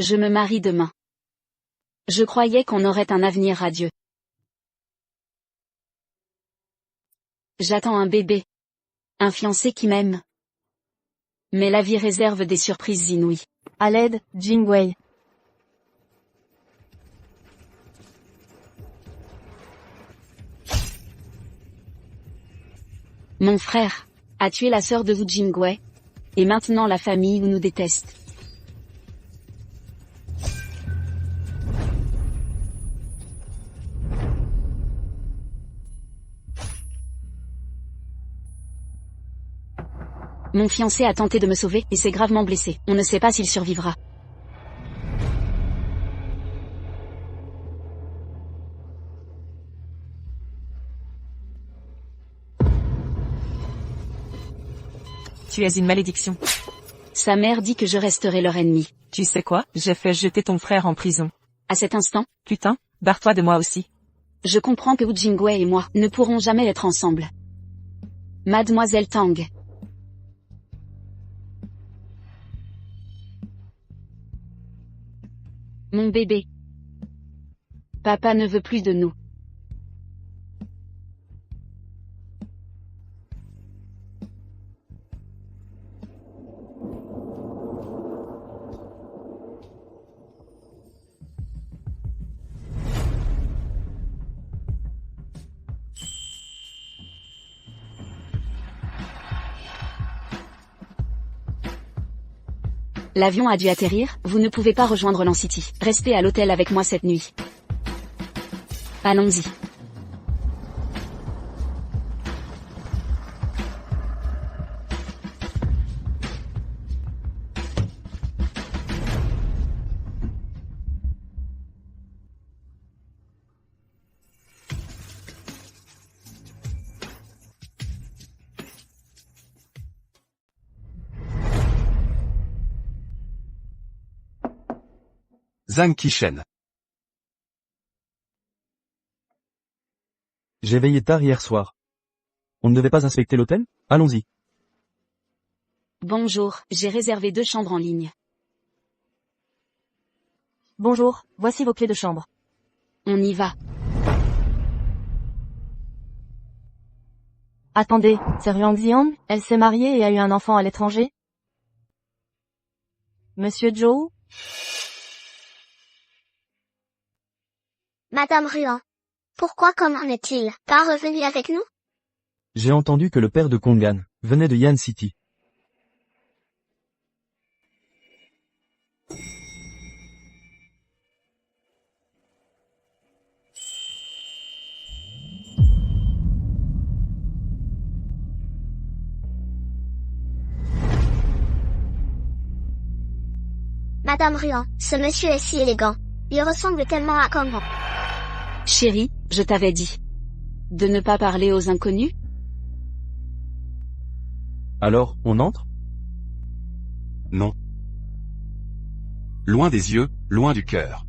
Je me marie demain. Je croyais qu'on aurait un avenir radieux. J'attends un bébé. Un fiancé qui m'aime. Mais la vie réserve des surprises inouïes. À l'aide, Jingwei. Mon frère a tué la sœur de Wu Jingwei. Et maintenant la famille nous déteste. Mon fiancé a tenté de me sauver et s'est gravement blessé. On ne sait pas s'il survivra. Tu es une malédiction. Sa mère dit que je resterai leur ennemi. Tu sais quoi? J'ai fait jeter ton frère en prison. À cet instant, Putain, barre-toi de moi aussi. je comprends que Wu Jingwei et moi ne pourrons jamais être ensemble. Mademoiselle Tang. Mon bébé. Papa ne veut plus de nous. L'avion a dû atterrir, vous ne pouvez pas rejoindre Lancity. Restez à l'hôtel avec moi cette nuit. Allons-y. Zhang Qishen. J'ai veillé tard hier soir. On ne devait pas inspecter l'hôtel? Allons-y. Bonjour, j'ai réservé 2 chambres en ligne. Bonjour, voici vos clés de chambre. On y va. Attendez, c'est Ruang Xian, elle s'est mariée et a eu un enfant à l'étranger? Monsieur Zhou? Madame Ruan. Pourquoi comment n'est-il pas revenu avec nous? J'ai entendu que le père de Kongan venait de Yan City. Madame Ruan, ce monsieur est si élégant. Il ressemble tellement à Kongan. Chérie, je t'avais dit. De ne pas parler aux inconnus? Alors, on entre? Non. Loin des yeux, loin du cœur.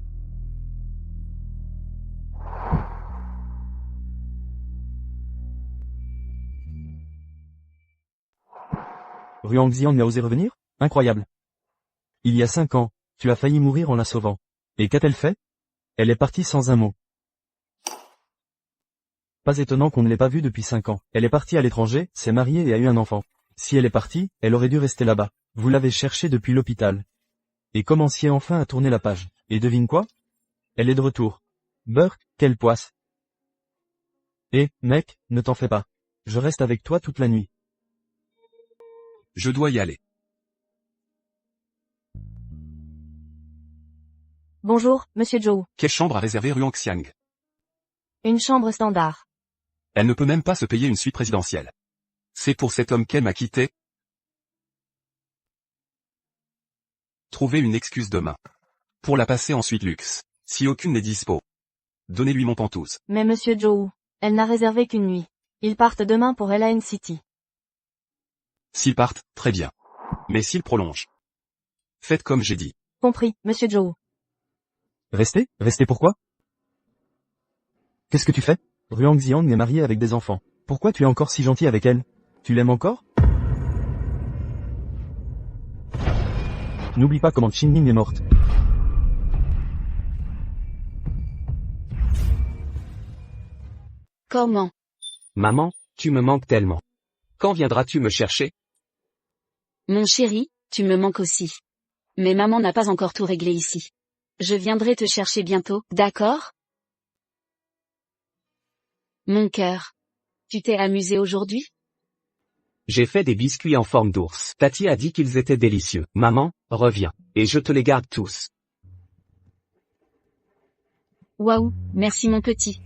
Ruang Xian a osé revenir? Incroyable. Il y a 5 ans, tu as failli mourir en la sauvant. Et qu'a-t-elle fait? Elle est partie sans un mot. Pas étonnant qu'on ne l'ait pas vue depuis 5 ans. Elle est partie à l'étranger, s'est mariée et a eu un enfant. Si elle est partie, elle aurait dû rester là-bas. Vous l'avez cherchée depuis l'hôpital. Et commenciez enfin à tourner la page. Et devine quoi? Elle est de retour. Beurre, quelle poisse. Eh, mec, ne t'en fais pas. Je reste avec toi toute la nuit. Je dois y aller. Bonjour, monsieur Zhou. Quelle chambre a réservé Ruang Xiang? Une chambre standard. Elle ne peut même pas se payer une suite présidentielle. C'est pour cet homme qu'elle m'a quitté? Trouvez une excuse demain. Pour la passer ensuite luxe. Si aucune n'est dispo. Donnez-lui mon pantouse. Mais monsieur Zhou, elle n'a réservé qu'une nuit. Ils partent demain pour Elaine City. S'ils partent, très bien. Mais s'ils prolongent. Faites comme j'ai dit. Compris, monsieur Zhou. Restez? Restez pourquoi? Qu'est-ce que tu fais? Ruang Xian est mariée avec des enfants. Pourquoi tu es encore si gentil avec elle? Tu l'aimes encore? N'oublie pas comment Qinning est morte. Comment? Maman, tu me manques tellement. Quand viendras-tu me chercher? Mon chéri, tu me manques aussi. Mais maman n'a pas encore tout réglé ici. Je viendrai te chercher bientôt, d'accord? Mon cœur. Tu t'es amusé aujourd'hui? J'ai fait des biscuits en forme d'ours. Tati a dit qu'ils étaient délicieux. Maman, reviens. Et je te les garde tous. Waouh, merci mon petit.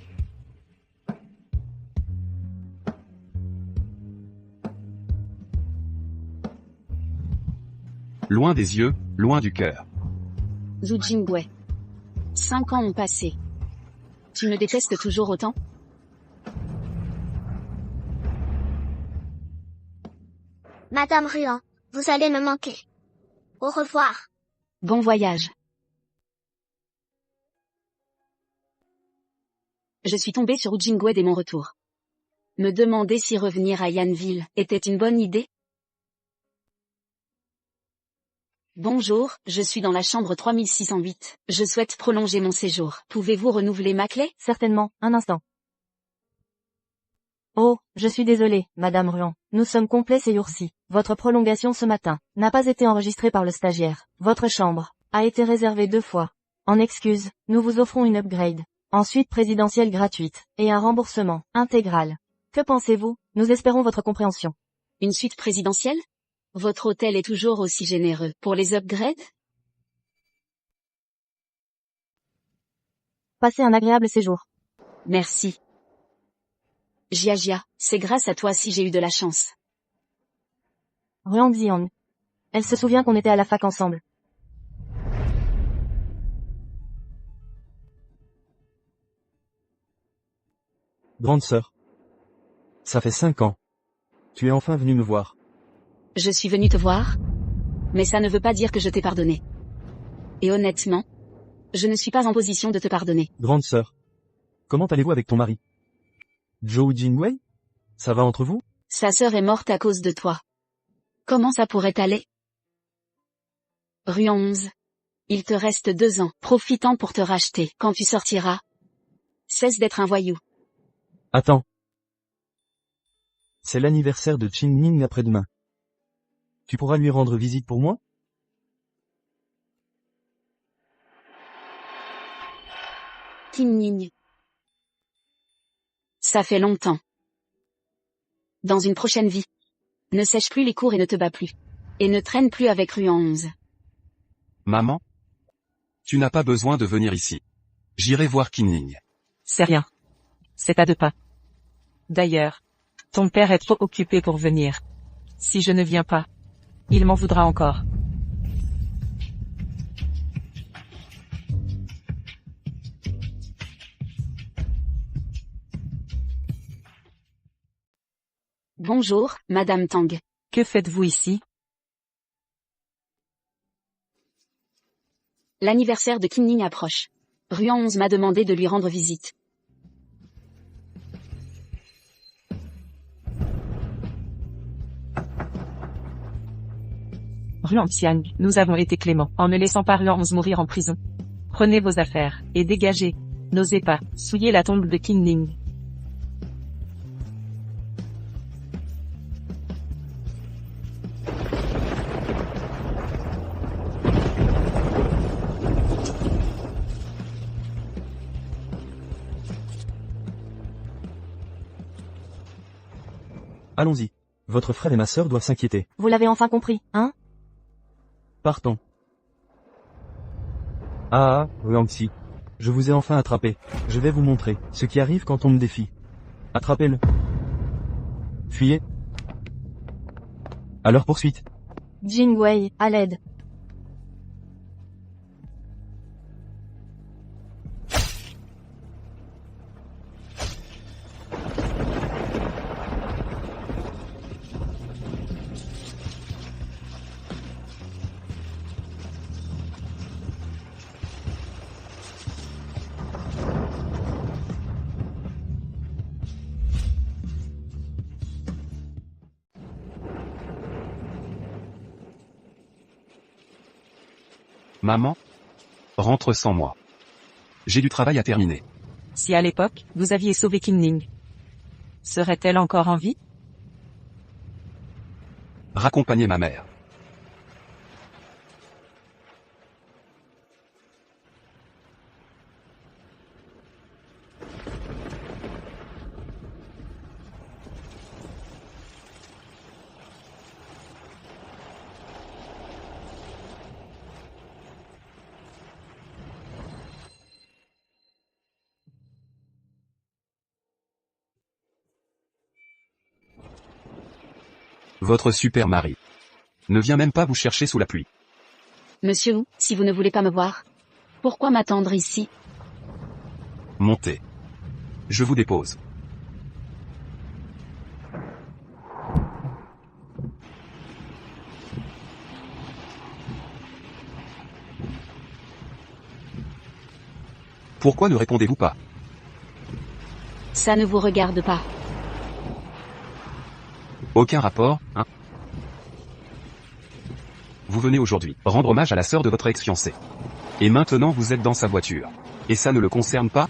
Loin des yeux, loin du cœur. Zhu Jingwei. 5 ans ont passé. Tu me détestes toujours autant? Madame Ruan, vous allez me manquer. Au revoir. Bon voyage. Je suis tombée sur Wu Jingwei dès mon retour. Me demander si revenir à Yanville était une bonne idée? Bonjour, je suis dans la chambre 3608. Je souhaite prolonger mon séjour. Pouvez-vous renouveler ma clé? Certainement, un instant. Oh, je suis désolé, Madame Ruan. Nous sommes complets ces jours-ci. Votre prolongation ce matin n'a pas été enregistrée par le stagiaire. Votre chambre a été réservée 2 fois. En excuse, nous vous offrons une upgrade. Ensuite présidentielle gratuite, et un remboursement intégral. Que pensez-vous? Nous espérons votre compréhension. Une suite présidentielle? Votre hôtel est toujours aussi généreux pour les upgrades? Passez un agréable séjour. Merci. Jia, c'est grâce à toi si j'ai eu de la chance. Ruan Xiang. Elle se souvient qu'on était à la fac ensemble. Grande sœur. Ça fait 5 ans. Tu es enfin venue me voir. Je suis venue te voir, mais ça ne veut pas dire que je t'ai pardonné. Et honnêtement, je ne suis pas en position de te pardonner. Grande sœur. Comment allez-vous avec ton mari? Zhou Jingwei? Ça va entre vous? Sa sœur est morte à cause de toi. Comment ça pourrait aller? Ruan 11. Il te reste 2 ans, profitant pour te racheter. Quand tu sortiras, cesse d'être un voyou. Attends. C'est l'anniversaire de Qin Ning après-demain. Tu pourras lui rendre visite pour moi? Qin Ning. Ça fait longtemps. Dans une prochaine vie. Ne sèche plus les cours et ne te bats plus. Et ne traîne plus avec Ruan 11. Maman? Tu n'as pas besoin de venir ici. J'irai voir Kinning. C'est rien. C'est à 2 pas. D'ailleurs, ton père est trop occupé pour venir. Si je ne viens pas, il m'en voudra encore. Bonjour, Madame Tang. Que faites-vous ici? L'anniversaire de Qin Ning approche. Ruan 11 m'a demandé de lui rendre visite. Ruan Xiang, nous avons été cléments, en ne laissant pas Ruan 11 mourir en prison. Prenez vos affaires, et dégagez. N'osez pas, souiller la tombe de Qin Ning. Allons-y. Votre frère et ma sœur doivent s'inquiéter. Vous l'avez enfin compris, hein? Partons. Ah, Ruangxi. Je vous ai enfin attrapé. Je vais vous montrer ce qui arrive quand on me défie. Attrapez-le. Fuyez. À leur poursuite. Jingwei, à l'aide. Maman? Rentre sans moi. J'ai du travail à terminer. Si à l'époque, vous aviez sauvé Qin Ning, Serait-elle encore en vie? Raccompagner ma mère. Votre super mari ne vient même pas vous chercher sous la pluie. Monsieur Wu, si vous ne voulez pas me voir, pourquoi m'attendre ici? Montez. Je vous dépose. Pourquoi ne répondez-vous pas? Ça ne vous regarde pas. Aucun rapport, hein? Vous venez aujourd'hui rendre hommage à la sœur de votre ex-fiancé. Et maintenant vous êtes dans sa voiture. Et ça ne le concerne pas?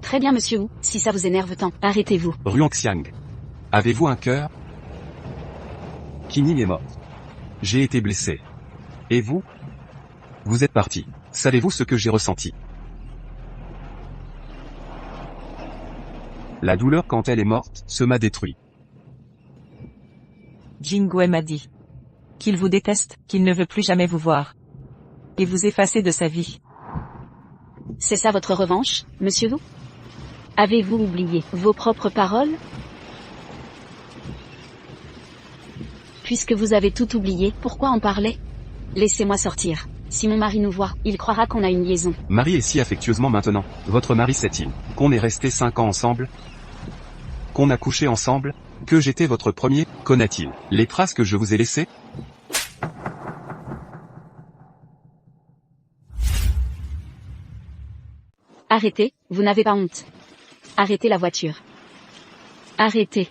Très bien monsieur Wu, si ça vous énerve tant, arrêtez-vous. Ruangxiang. Avez-vous un cœur? Qingning est morte. J'ai été blessé. Et vous? Vous êtes parti. Savez-vous ce que j'ai ressenti? La douleur quand elle est morte, se m'a détruit. Jingwei m'a dit qu'il vous déteste, qu'il ne veut plus jamais vous voir. Et vous effacer de sa vie. C'est ça votre revanche, monsieur Wu? Avez-vous oublié vos propres paroles? Puisque vous avez tout oublié, pourquoi en parler? Laissez-moi sortir. Si mon mari nous voit, il croira qu'on a une liaison. Marie est si affectueusement maintenant. Votre mari sait-il qu'on est resté 5 ans ensemble? Qu'on a couché ensemble? Que j'étais votre premier? Connaît-il les traces que je vous ai laissées? Arrêtez, vous n'avez pas honte. Arrêtez la voiture. Arrêtez.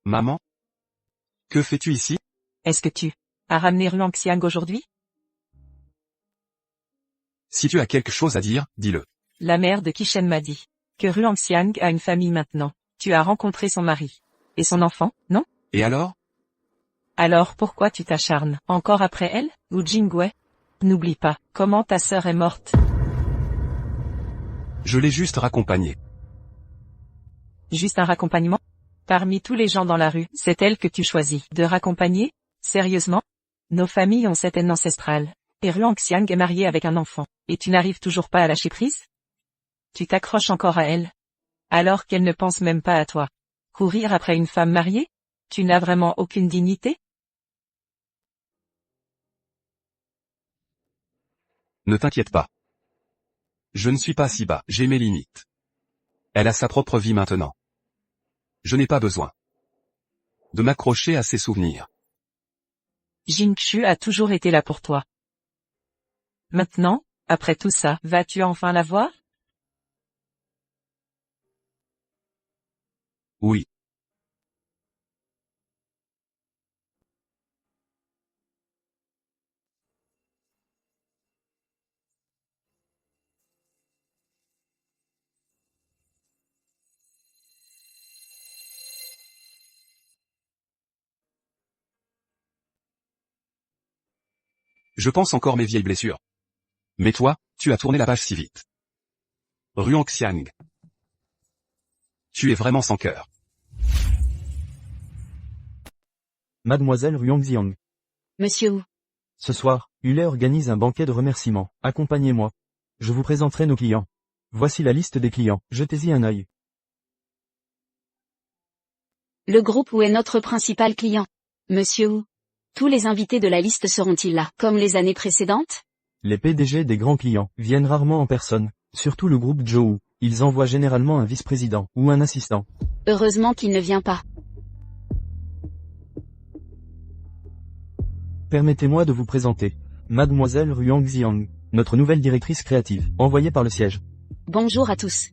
Maman? Que fais-tu ici? Est-ce que tu as ramené Ruangxiang aujourd'hui? Si tu as quelque chose à dire, dis-le. La mère de Qishen m'a dit que Ruangxiang a une famille maintenant. Tu as rencontré son mari. Et son enfant, non? Et alors? Alors pourquoi tu t'acharnes encore après elle, ou Jingwei? N'oublie pas comment ta sœur est morte. Je l'ai juste raccompagnée. Juste un raccompagnement? Parmi tous les gens dans la rue, c'est elle que tu choisis de raccompagner? Sérieusement? Nos familles ont cette haine ancestrale. Et Ruangxiang est mariée avec un enfant. Et tu n'arrives toujours pas à lâcher prise? Tu t'accroches encore à elle? Alors qu'elle ne pense même pas à toi. Courir après une femme mariée? Tu n'as vraiment aucune dignité? Ne t'inquiète pas. Je ne suis pas si bas, j'ai mes limites. Elle a sa propre vie maintenant. Je n'ai pas besoin de m'accrocher à ses souvenirs. Jingxu a toujours été là pour toi. Maintenant, après tout ça, vas-tu enfin la voir? Oui. Je pense encore mes vieilles blessures. Mais toi, tu as tourné la page si vite. Ruangxiang. Tu es vraiment sans cœur. Mademoiselle Ruangxiang. Monsieur Wu. Ce soir, Hulé organise un banquet de remerciements. Accompagnez-moi. Je vous présenterai nos clients. Voici la liste des clients, jetez-y un œil. Le groupe Wu est notre principal client. Monsieur Wu. Tous les invités de la liste seront-ils là, comme les années précédentes? Les PDG des grands clients viennent rarement en personne, surtout le groupe Zhou. Ils envoient généralement un vice-président ou un assistant. Heureusement qu'il ne vient pas. Permettez-moi de vous présenter Mademoiselle Ruang Xiang, notre nouvelle directrice créative, envoyée par le siège. Bonjour à tous.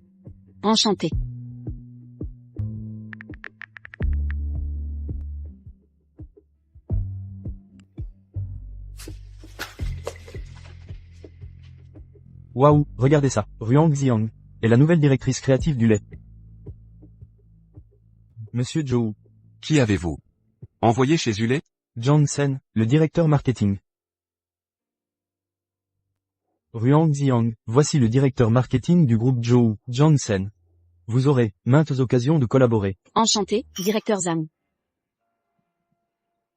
Enchanté. Waouh, regardez ça, Ruang Xiang est la nouvelle directrice créative du lait. Monsieur Zhou, Qui avez-vous envoyé chez Zulé? Johnson, le directeur marketing. Ruang Xiang, voici le directeur marketing du groupe Zhou, Johnson. Vous aurez maintes occasions de collaborer. Enchanté, directeur Zhang.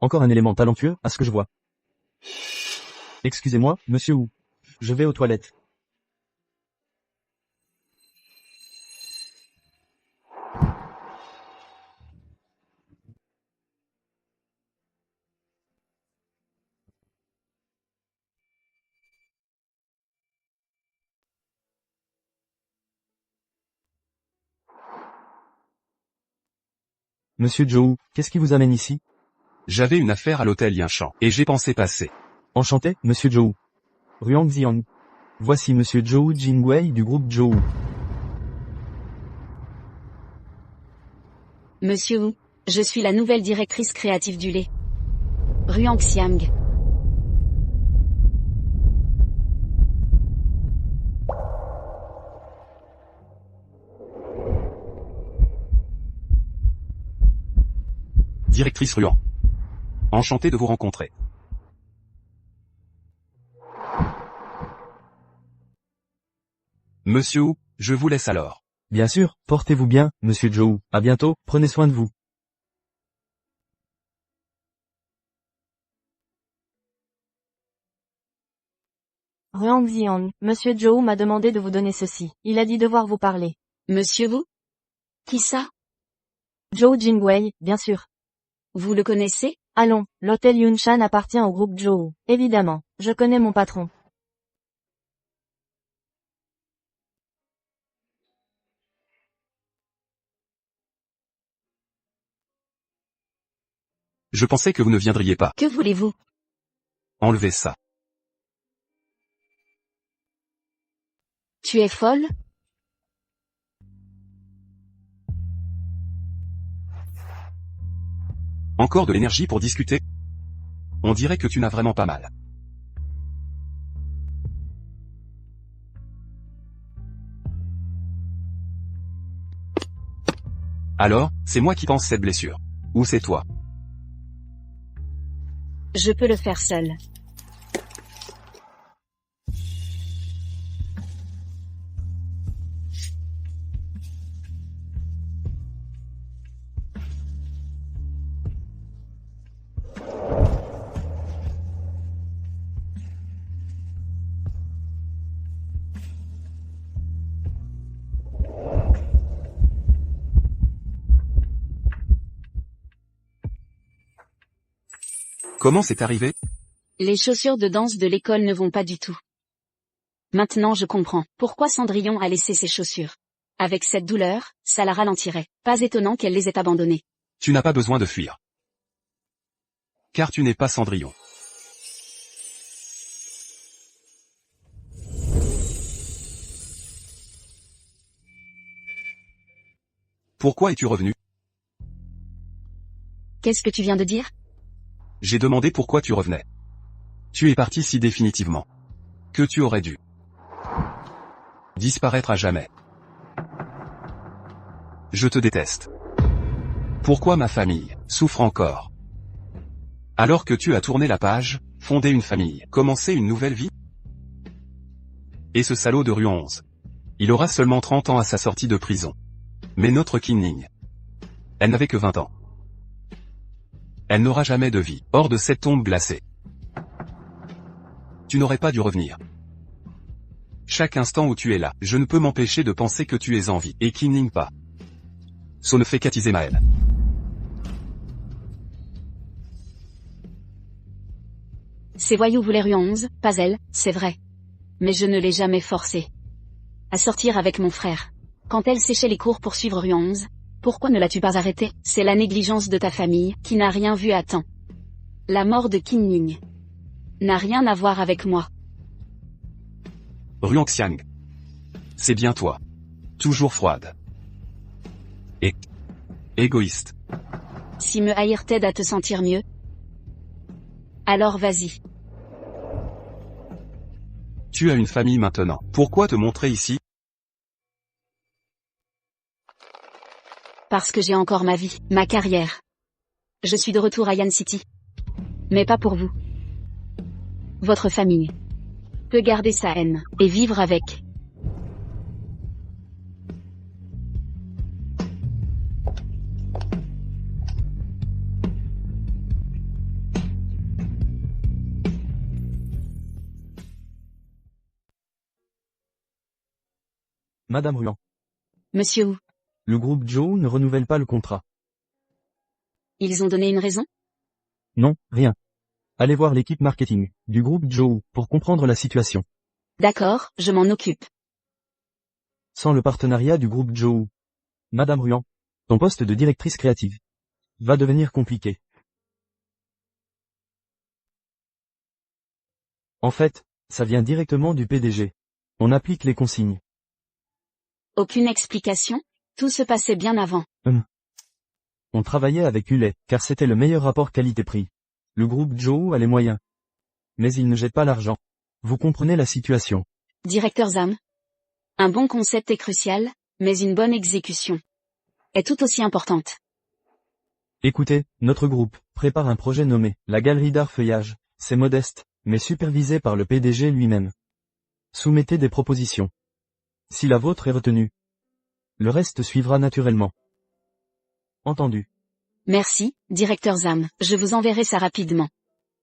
Encore un élément talentueux, à ce que je vois. Excusez-moi, monsieur Wu. Je vais aux toilettes. Monsieur Zhou, qu'est-ce qui vous amène ici? J'avais une affaire à l'hôtel Yinchan, et j'ai pensé passer. Enchanté, monsieur Zhou. Ruang Xiang. Voici monsieur Zhou Jingwei du groupe Zhou. Monsieur Wu, je suis la nouvelle directrice créative du lait. Ruang Xiang. Directrice Ruan. Enchanté de vous rencontrer. Monsieur Wu, je vous laisse alors. Bien sûr, portez-vous bien, monsieur Zhou. À bientôt, prenez soin de vous. Ruang Xiang, monsieur Zhou m'a demandé de vous donner ceci. Il a dit devoir vous parler. Monsieur Wu? Qui ça? Zhou Jingwei, bien sûr. Vous le connaissez? Allons, l'hôtel Yunshan appartient au groupe Zhou. Évidemment, je connais mon patron. Je pensais que vous ne viendriez pas. Que voulez-vous? Enlevez ça. Tu es folle? Encore de l'énergie pour discuter? On dirait que tu n'as vraiment pas mal. Alors, c'est moi qui pense cette blessure. Ou c'est toi? Je peux le faire seul. Comment c'est arrivé? Les chaussures de danse de l'école ne vont pas du tout. Maintenant je comprends pourquoi Cendrillon a laissé ses chaussures. Avec cette douleur, ça la ralentirait. Pas étonnant qu'elle les ait abandonnées. Tu n'as pas besoin de fuir. Car tu n'es pas Cendrillon. Pourquoi es-tu revenu? Qu'est-ce que tu viens de dire? J'ai demandé pourquoi tu revenais. Tu es parti si définitivement. Que tu aurais dû disparaître à jamais. Je te déteste. Pourquoi ma famille souffre encore? Alors que tu as tourné la page, fondé une famille, commencé une nouvelle vie? Et ce salaud de rue 11. Il aura seulement 30 ans à sa sortie de prison. Mais notre Qingning, elle n'avait que 20 ans. Elle n'aura jamais de vie, hors de cette tombe glacée. Tu n'aurais pas dû revenir. Chaque instant où tu es là, je ne peux m'empêcher de penser que tu es en vie, et Qingning pas. Ça ne fait qu'attiser ma haine. Ces voyous voulaient rue 11, pas elle, c'est vrai. Mais je ne l'ai jamais forcée à sortir avec mon frère. Quand elle séchait les cours pour suivre rue 11, Pourquoi ne l'as-tu pas arrêté? C'est la négligence de ta famille, qui n'a rien vu à temps. La mort de Qin Ning n'a rien à voir avec moi. Ruang-Xiang. C'est bien toi. Toujours froide. Et égoïste. Si me haïr t'aide à te sentir mieux, alors vas-y. Tu as une famille maintenant. Pourquoi te montrer ici? Parce que j'ai encore ma vie, ma carrière. Je suis de retour à Yan City. Mais pas pour vous. Votre famille peut garder sa haine, et vivre avec. Madame Ruan. Monsieur Wu, Le groupe Joe ne renouvelle pas le contrat. ils ont donné une raison? Non, rien. Allez voir l'équipe marketing du groupe Joe pour comprendre la situation. D'accord, je m'en occupe. Sans le partenariat du groupe Joe, Madame Ruan, ton poste de directrice créative va devenir compliqué. En fait, ça vient directement du PDG. On applique les consignes. Aucune explication? Tout se passait bien avant. On travaillait avec Hullet, car c'était le meilleur rapport qualité-prix. Le groupe Joe a les moyens. Mais il ne jette pas l'argent. Vous comprenez la situation. Directeur Zam. Un bon concept est crucial, mais une bonne exécution est tout aussi importante. Écoutez, notre groupe prépare un projet nommé la Galerie d'Art Feuillage. C'est modeste, mais supervisé par le PDG lui-même. Soumettez des propositions. Si la vôtre est retenue, le reste suivra naturellement. Entendu. Merci, directeur Zam. Je vous enverrai ça rapidement.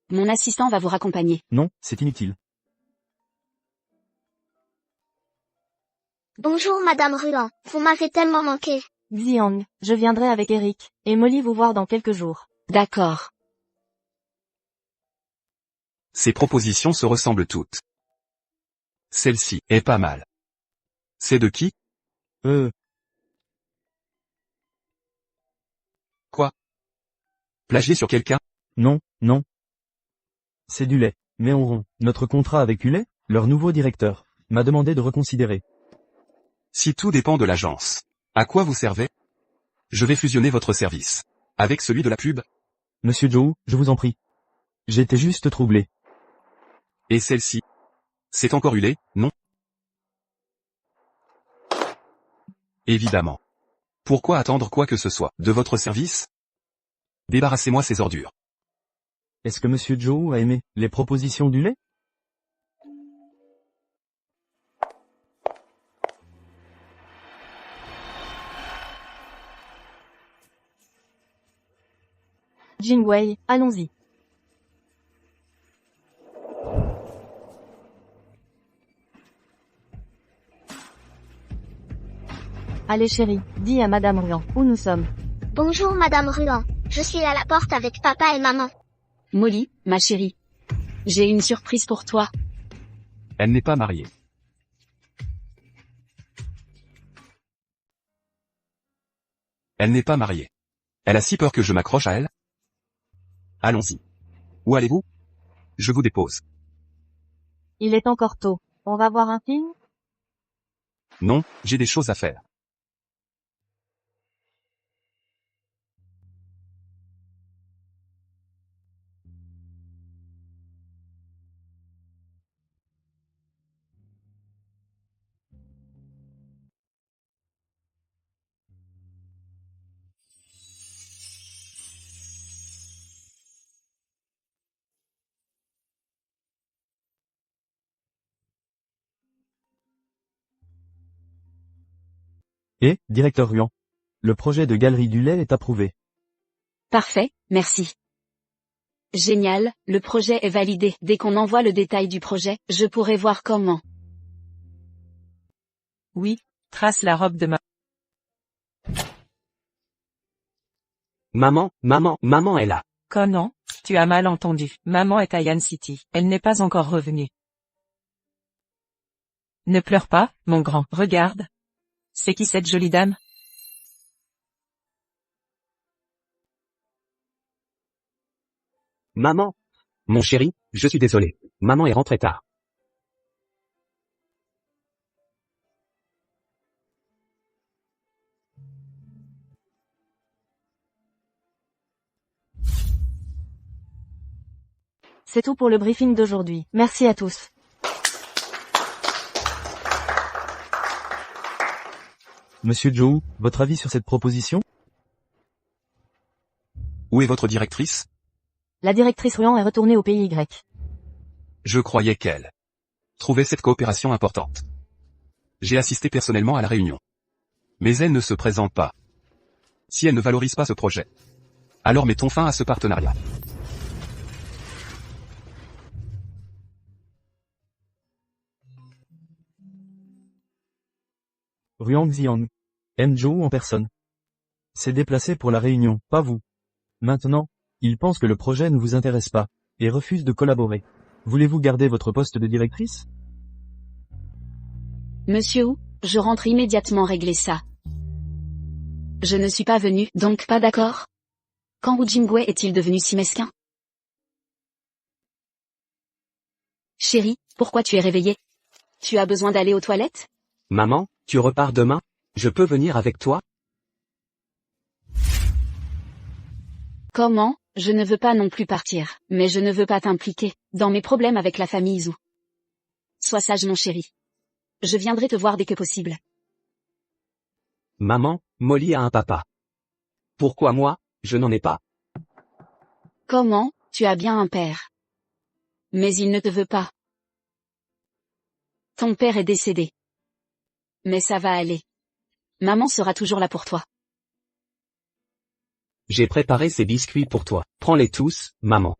Mon assistant va vous raccompagner. Non, c'est inutile. Bonjour Madame Ruan, vous m'avez tellement manqué. Xiang, je viendrai avec Eric et Molly vous voir dans quelques jours. D'accord. Ces propositions se ressemblent toutes. Celle-ci est pas mal. C'est de qui? Quoi? Plagié sur quelqu'un? Non, non. C'est du lait. Mais on rompt notre contrat avec Hullet, leur nouveau directeur, m'a demandé de reconsidérer. Si tout dépend de l'agence, à quoi vous servez? Je vais fusionner votre service avec celui de la pub. Monsieur Joe, je vous en prie. J'étais juste troublé. Et celle-ci? C'est encore Hullet, non? Évidemment. Pourquoi attendre quoi que ce soit de votre service? Débarrassez-moi ces ordures. Est-ce que Monsieur Joe a aimé les propositions du lait? Jingwei, allons-y. Allez chérie, dis à Madame Ruan où nous sommes. Bonjour Madame Ruan, je suis à la porte avec papa et maman. Molly, ma chérie. J'ai une surprise pour toi. Elle n'est pas mariée. Elle n'est pas mariée. Elle a si peur que je m'accroche à elle? Allons-y. Où allez-vous? Je vous dépose. Il est encore tôt. On va voir un film? Non, j'ai des choses à faire. Et, directeur Ruan, le projet de galerie du lait est approuvé. Parfait, merci. Génial, le projet est validé. Dès qu'on envoie le détail du projet, je pourrai voir comment. Oui, trace la robe de ma... Maman est là. Conan, tu as mal entendu. Maman est à Yan City. Elle n'est pas encore revenue. Ne pleure pas, mon grand. Regarde. C'est qui cette jolie dame? Maman! Mon chéri, je suis désolé. Maman est rentrée tard. C'est tout pour le briefing d'aujourd'hui. Merci à tous. Monsieur Joe, votre avis sur cette proposition? Où est votre directrice? La directrice Ruan est retournée au pays Y. Je croyais qu'elle trouvait cette coopération importante. J'ai assisté personnellement à la réunion. Mais elle ne se présente pas. Si elle ne valorise pas ce projet, alors mettons fin à ce partenariat. Ruang Xiang. M. Joe en personne. S'est déplacé pour la réunion, pas vous. Maintenant, il pense que le projet ne vous intéresse pas, et refuse de collaborer. Voulez-vous garder votre poste de directrice? Monsieur Wu, je rentre immédiatement régler ça. Je ne suis pas venu, donc pas d'accord? Quand Wu Jingwei est-il devenu si mesquin? Chérie, pourquoi tu es réveillée? Tu as besoin d'aller aux toilettes? Maman, tu repars demain? Je peux venir avec toi? Comment? Je ne veux pas non plus partir, mais je ne veux pas t'impliquer dans mes problèmes avec la famille Zhu. Sois sage mon chéri. Je viendrai te voir dès que possible. Maman, Molly a un papa. Pourquoi moi, je n'en ai pas? Comment? Tu as bien un père. Mais il ne te veut pas. Ton père est décédé. Mais ça va aller. Maman sera toujours là pour toi. J'ai préparé ces biscuits pour toi. Prends-les tous, maman.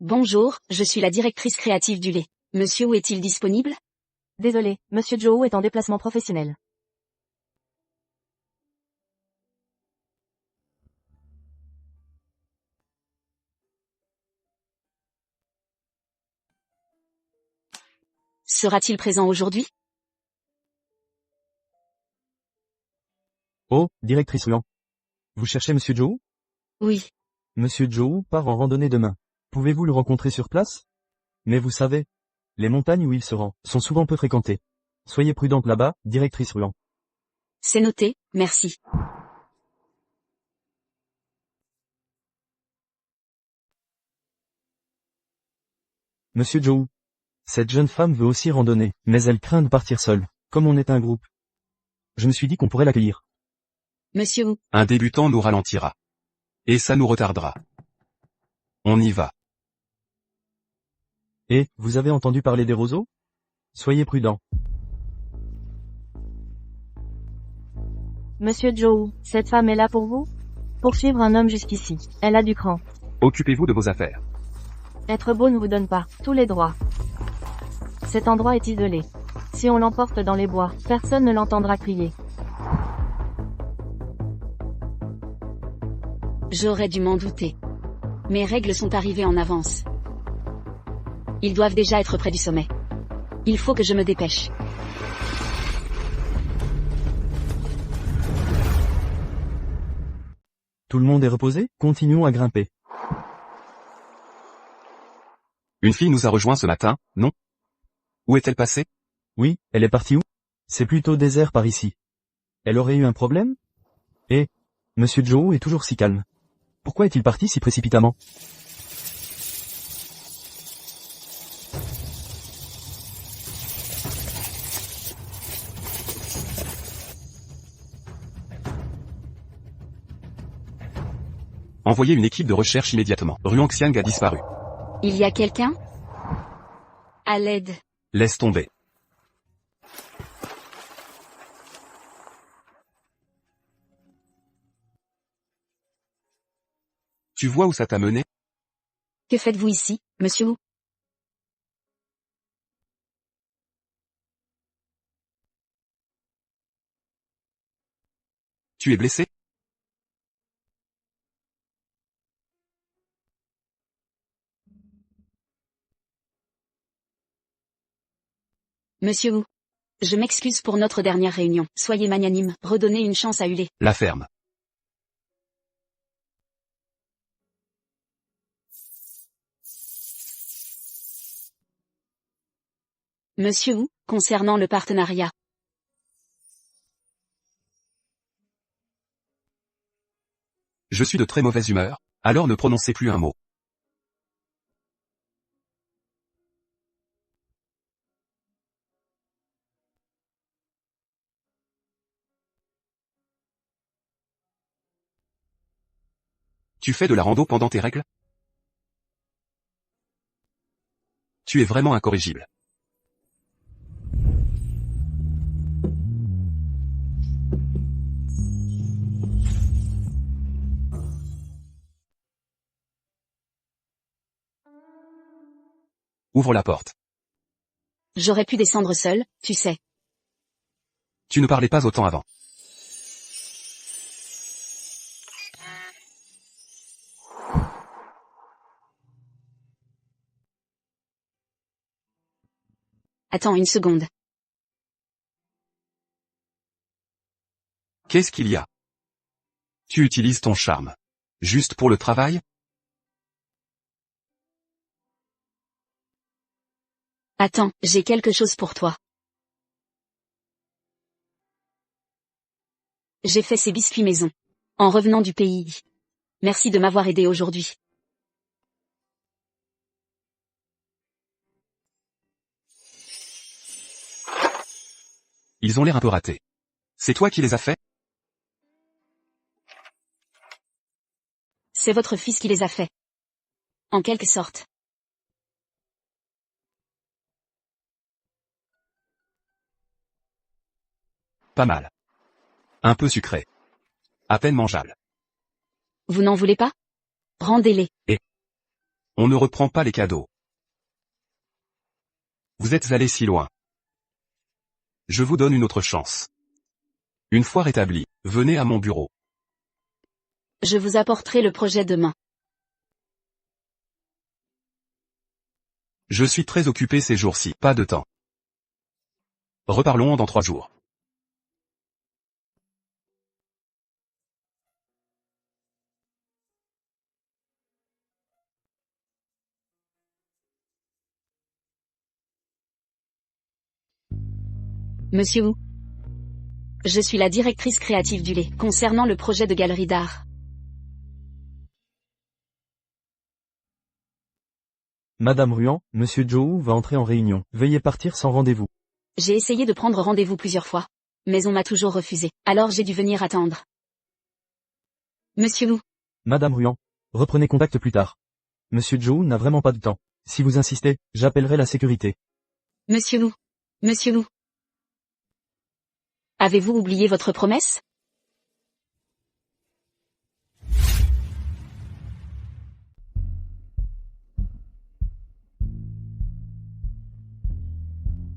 Bonjour, je suis la directrice créative du lait. Monsieur Wu est-il disponible? Désolé, Monsieur Joe est en déplacement professionnel. Sera-t-il présent aujourd'hui? Oh, directrice Ruang. Vous cherchez Monsieur Joe? Oui. Monsieur Joe part en randonnée demain. Pouvez-vous le rencontrer sur place? Mais vous savez, les montagnes où il se rend sont souvent peu fréquentées. Soyez prudente là-bas, directrice Ruang. C'est noté, merci. Monsieur Joe. Cette jeune femme veut aussi randonner, mais elle craint de partir seule, comme on est un groupe. Je me suis dit qu'on pourrait l'accueillir. Monsieur Wu, Un débutant nous ralentira. Et ça nous retardera. On y va. Et, vous avez entendu parler des roseaux? Soyez prudent. Monsieur Joe, cette femme est là pour vous? Poursuivre un homme jusqu'ici. Elle a du cran. Occupez-vous de vos affaires. Être beau ne vous donne pas tous les droits. Cet endroit est isolé. Si on l'emporte dans les bois, personne ne l'entendra crier. j'aurais dû m'en douter. Mes règles sont arrivées en avance. Ils doivent déjà être près du sommet. Il faut que je me dépêche. Tout le monde est reposé? Continuons à grimper. Une fille nous a rejoint ce matin, non? Où est-elle passée? Oui, elle est partie où? C'est plutôt désert par ici. Elle aurait eu un problème? Et, Monsieur Joe est toujours si calme. Pourquoi est-il parti si précipitamment? Envoyez une équipe de recherche immédiatement. Ruang Xiang a disparu. Il y a quelqu'un? À l'aide. Laisse tomber. Tu vois où ça t'a mené? Que faites-vous ici, monsieur Wu? Tu es blessé? Monsieur Wu. Je m'excuse pour notre dernière réunion. Soyez magnanime, redonnez une chance à Hulé. La ferme. Monsieur Wu, concernant le partenariat. Je suis de très mauvaise humeur, alors ne prononcez plus un mot. Tu fais de la rando pendant tes règles? Tu es vraiment incorrigible. Ouvre la porte. J'aurais pu descendre seul, tu sais. Tu ne parlais pas autant avant. Attends une seconde. Qu'est-ce qu'il y a? Tu utilises ton charme. Juste pour le travail? Attends, j'ai quelque chose pour toi. J'ai fait ces biscuits maison. En revenant du pays. Merci de m'avoir aidé aujourd'hui. Ils ont l'air un peu ratés. C'est toi qui les as faits? C'est votre fils qui les a faits. En quelque sorte. Pas mal. Un peu sucré. À peine mangeable. Vous n'en voulez pas? Rendez-les. On ne reprend pas les cadeaux. Vous êtes allés si loin. Je vous donne une autre chance. Une fois rétabli, venez à mon bureau. Je vous apporterai le projet demain. Je suis très occupé ces jours-ci, pas de temps. Reparlons dans 3 jours. Monsieur Wu. Je suis la directrice créative du lait, concernant le projet de galerie d'art. Madame Ruan, Monsieur Zhou va entrer en réunion. Veuillez partir sans rendez-vous. J'ai essayé de prendre rendez-vous plusieurs fois. Mais on m'a toujours refusé. Alors j'ai dû venir attendre. Monsieur Wu. Madame Ruan, reprenez contact plus tard. Monsieur Zhou n'a vraiment pas de temps. Si vous insistez, j'appellerai la sécurité. Monsieur Wu. Monsieur Wu. Avez-vous oublié votre promesse?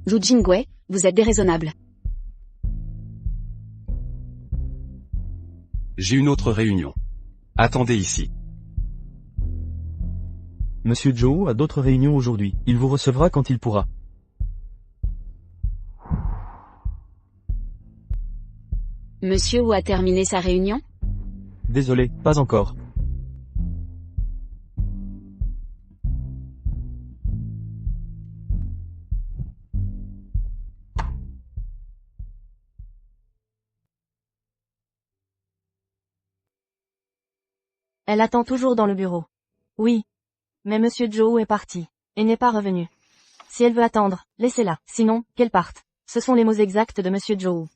Lu Jingwei, vous êtes déraisonnable. J'ai une autre réunion. Attendez ici. Monsieur Zhou a d'autres réunions aujourd'hui. Il vous recevra quand il pourra. Monsieur Wu a terminé sa réunion? Désolé, pas encore. Elle attend toujours dans le bureau. Oui. Mais Monsieur Zhou est parti. Et n'est pas revenu. Si elle veut attendre, laissez-la. Sinon, qu'elle parte. Ce sont les mots exacts de Monsieur Zhou.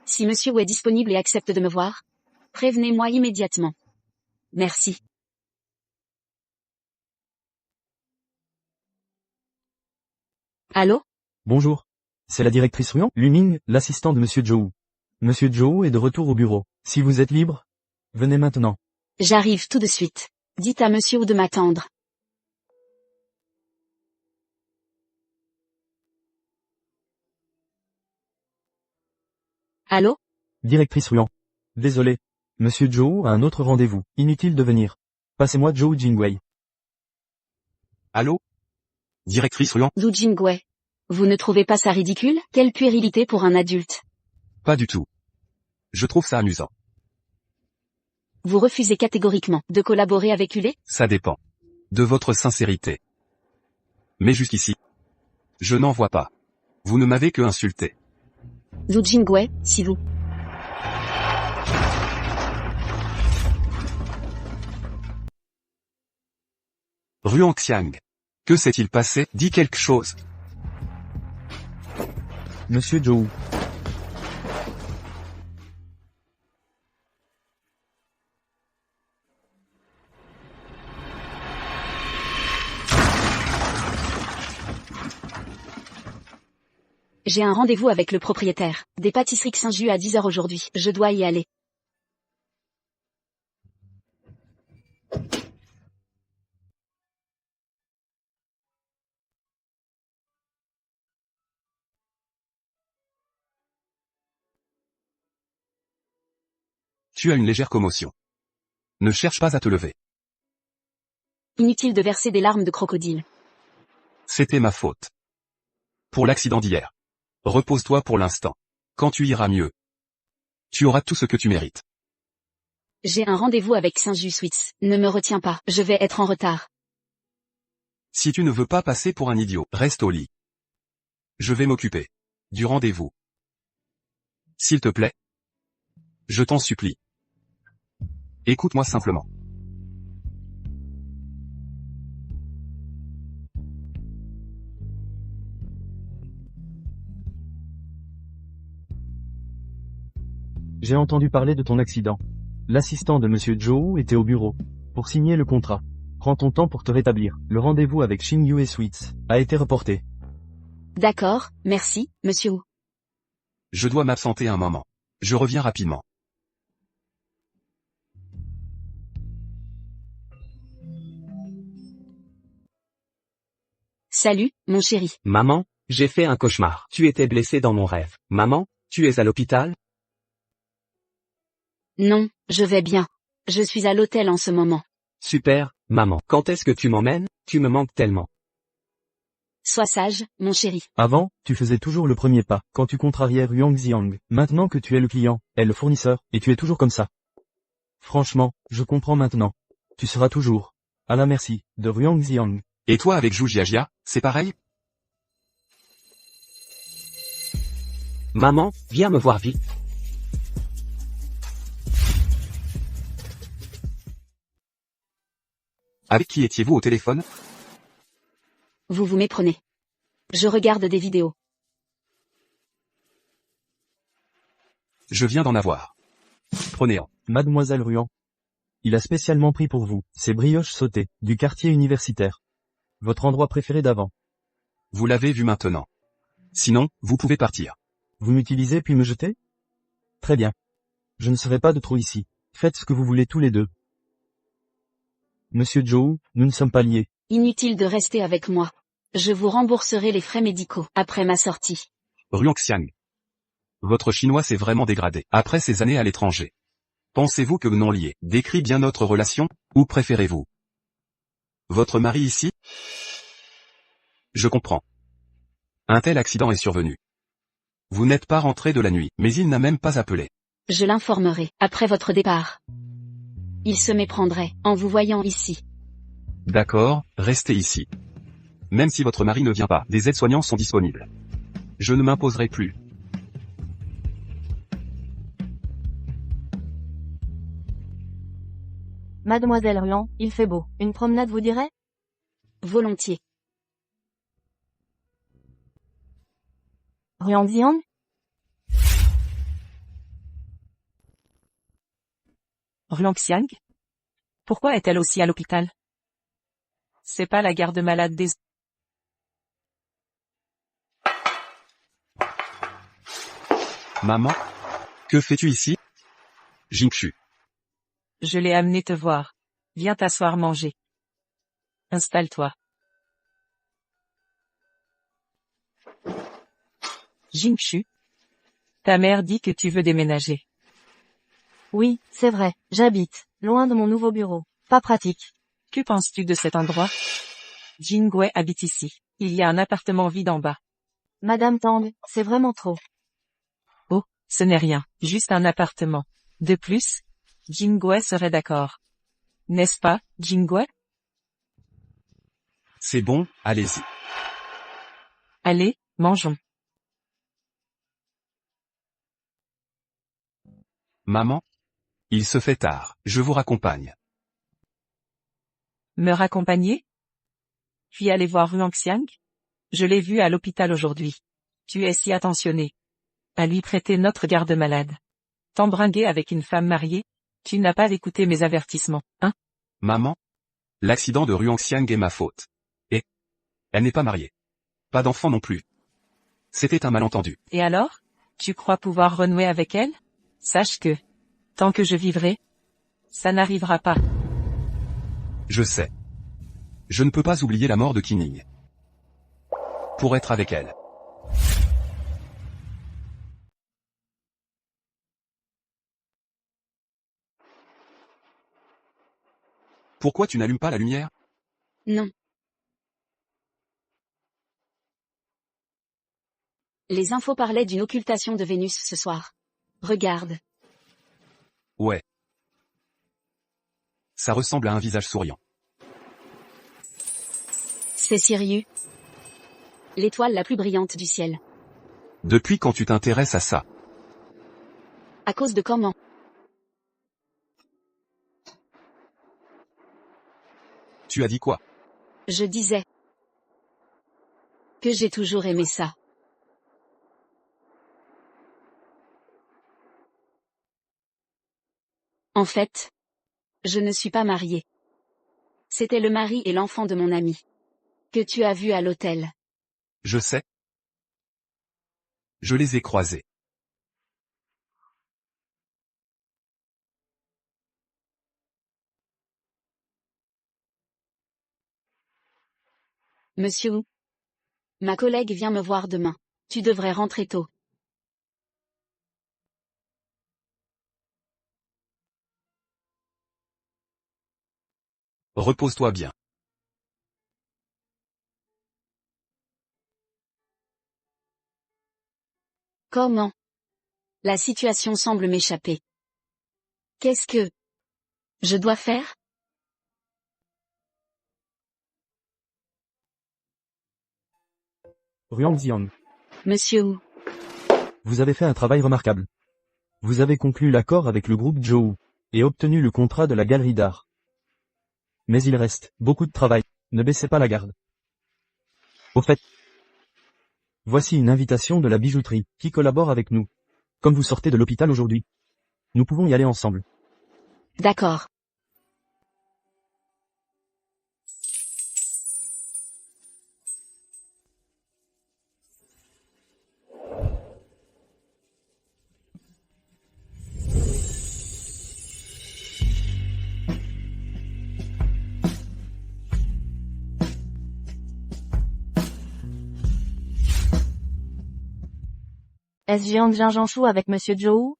Si Monsieur Wu est disponible et accepte de me voir, prévenez-moi immédiatement. Merci. Allô? Bonjour. C'est la directrice Ruan, Luming, l'assistant de Monsieur Zhou. Monsieur Zhou est de retour au bureau. Si vous êtes libre, venez maintenant. J'arrive tout de suite. Dites à Monsieur Wu de m'attendre. Allô? Directrice Ruan. Désolé. Monsieur Zhou a un autre rendez-vous. Inutile de venir. Passez-moi Zhou Jingwei. Allô? Directrice Ruan? Zhu Jingwei. Vous ne trouvez pas ça ridicule? Quelle puérilité pour un adulte. Pas du tout. Je trouve ça amusant. Vous refusez catégoriquement de collaborer avec Ulé? Ça dépend. De votre sincérité. Mais jusqu'ici, je n'en vois pas. Vous ne m'avez que insulté. Zhu Jingwei, si vous... Ruan Xiang. Que s'est-il passé? Dis quelque chose. Monsieur Zhou. J'ai un rendez-vous avec le propriétaire des pâtisseries Saint-Just à 10 h aujourd'hui. Je dois y aller. Tu as une légère commotion. Ne cherche pas à te lever. Inutile de verser des larmes de crocodile. C'était ma faute. Pour l'accident d'hier. Repose-toi pour l'instant. Quand tu iras mieux, tu auras tout ce que tu mérites. J'ai un rendez-vous avec Saint-Just Sweets. Ne me retiens pas, je vais être en retard. Si tu ne veux pas passer pour un idiot, reste au lit. Je vais m'occuper du rendez-vous. S'il te plaît. Je t'en supplie. Écoute-moi simplement. J'ai entendu parler de ton accident. L'assistant de Monsieur Zhou était au bureau pour signer le contrat. Prends ton temps pour te rétablir. Le rendez-vous avec Xingyu et Sweets a été reporté. D'accord, merci, monsieur Wu. Je dois m'absenter un moment. Je reviens rapidement. Salut, mon chéri. Maman, j'ai fait un cauchemar. Tu étais blessée dans mon rêve. Maman, tu es à l'hôpital? Non, je vais bien. Je suis à l'hôtel en ce moment. Super, maman. Quand est-ce que tu m'emmènes? Tu me manques tellement. Sois sage, mon chéri. Avant, tu faisais toujours le premier pas, quand tu contrariais Ruang Xiang. Maintenant que tu es le client, et le fournisseur, et tu es toujours comme ça. Franchement, je comprends maintenant. Tu seras toujours à la merci de Ruang Xiang. Et toi avec Zhu Jiajia, c'est pareil? Maman, viens me voir vite. Avec qui étiez-vous au téléphone? Vous vous méprenez. Je regarde des vidéos. Je viens d'en avoir. Prenez-en. Mademoiselle Ruan. Il a spécialement pris pour vous, ces brioches sautées, du quartier universitaire. Votre endroit préféré d'avant. Vous l'avez vu maintenant. Sinon, vous pouvez partir. Vous m'utilisez puis me jetez? Très bien. Je ne serai pas de trop ici. Faites ce que vous voulez tous les deux. Monsieur Zhou, nous ne sommes pas liés. Inutile de rester avec moi. Je vous rembourserai les frais médicaux après ma sortie. Ruang Xiang. Votre chinois s'est vraiment dégradé après ces années à l'étranger. Pensez-vous que non lié décrit bien notre relation, ou préférez-vous votre mari ici? Je comprends. Un tel accident est survenu. Vous n'êtes pas rentré de la nuit, mais il n'a même pas appelé. Je l'informerai après votre départ. Il se méprendrait en vous voyant ici. D'accord, restez ici. Même si votre mari ne vient pas, des aides-soignants sont disponibles. Je ne m'imposerai plus. Mademoiselle Ruan, il fait beau. Une promenade vous dirait? Volontiers. Ruan Xiang? Ruang Xiang? Pourquoi est-elle aussi à l'hôpital? C'est pas la garde malade des... Maman? Que fais-tu ici? Jingshu. Je l'ai amené te voir. Viens t'asseoir manger. Installe-toi. Jingshu? Ta mère dit que tu veux déménager. Oui, c'est vrai, j'habite, loin de mon nouveau bureau. Pas pratique. Que penses-tu de cet endroit? Jingwei habite ici. Il y a un appartement vide en bas. Madame Tang, c'est vraiment trop. Oh, ce n'est rien, juste un appartement. De plus, Jingwei serait d'accord. N'est-ce pas, Jingwei? C'est bon, allez-y. Allez, mangeons. Maman? Il se fait tard, je vous raccompagne. Me raccompagner? Puis aller voir Ruangxiang? Je l'ai vu à l'hôpital aujourd'hui. Tu es si attentionné. À lui prêter notre garde-malade. T'embringuer avec une femme mariée? Tu n'as pas écouté mes avertissements, hein? Maman? L'accident de Ruangxiang est ma faute. Et? Elle n'est pas mariée. Pas d'enfant non plus. C'était un malentendu. Et alors? Tu crois pouvoir renouer avec elle? Sache que, tant que je vivrai, ça n'arrivera pas. Je sais. Je ne peux pas oublier la mort de Qining. Pour être avec elle. Pourquoi tu n'allumes pas la lumière? Non. Les infos parlaient d'une occultation de Vénus ce soir. Regarde. Ouais. Ça ressemble à un visage souriant. C'est Sirius. L'étoile la plus brillante du ciel. Depuis quand tu t'intéresses à ça? À cause de comment? Tu as dit quoi? Je disais que j'ai toujours aimé ça. En fait, je ne suis pas mariée. C'était le mari et l'enfant de mon ami. Que tu as vu à l'hôtel. Je sais. Je les ai croisés. Monsieur Wu. Ma collègue vient me voir demain. Tu devrais rentrer tôt. Repose-toi bien. Comment? La situation semble m'échapper. Qu'est-ce que je dois faire? Ruangxiang, Monsieur Wu. vous avez fait un travail remarquable. Vous avez conclu l'accord avec le groupe Zhou, et obtenu le contrat de la galerie d'art. Mais il reste beaucoup de travail, ne baissez pas la garde. Au fait, voici une invitation de la bijouterie, qui collabore avec nous. Comme vous sortez de l'hôpital aujourd'hui, nous pouvons y aller ensemble. D'accord. Est-ce Jiang Jinjanshu avec Monsieur Zhou?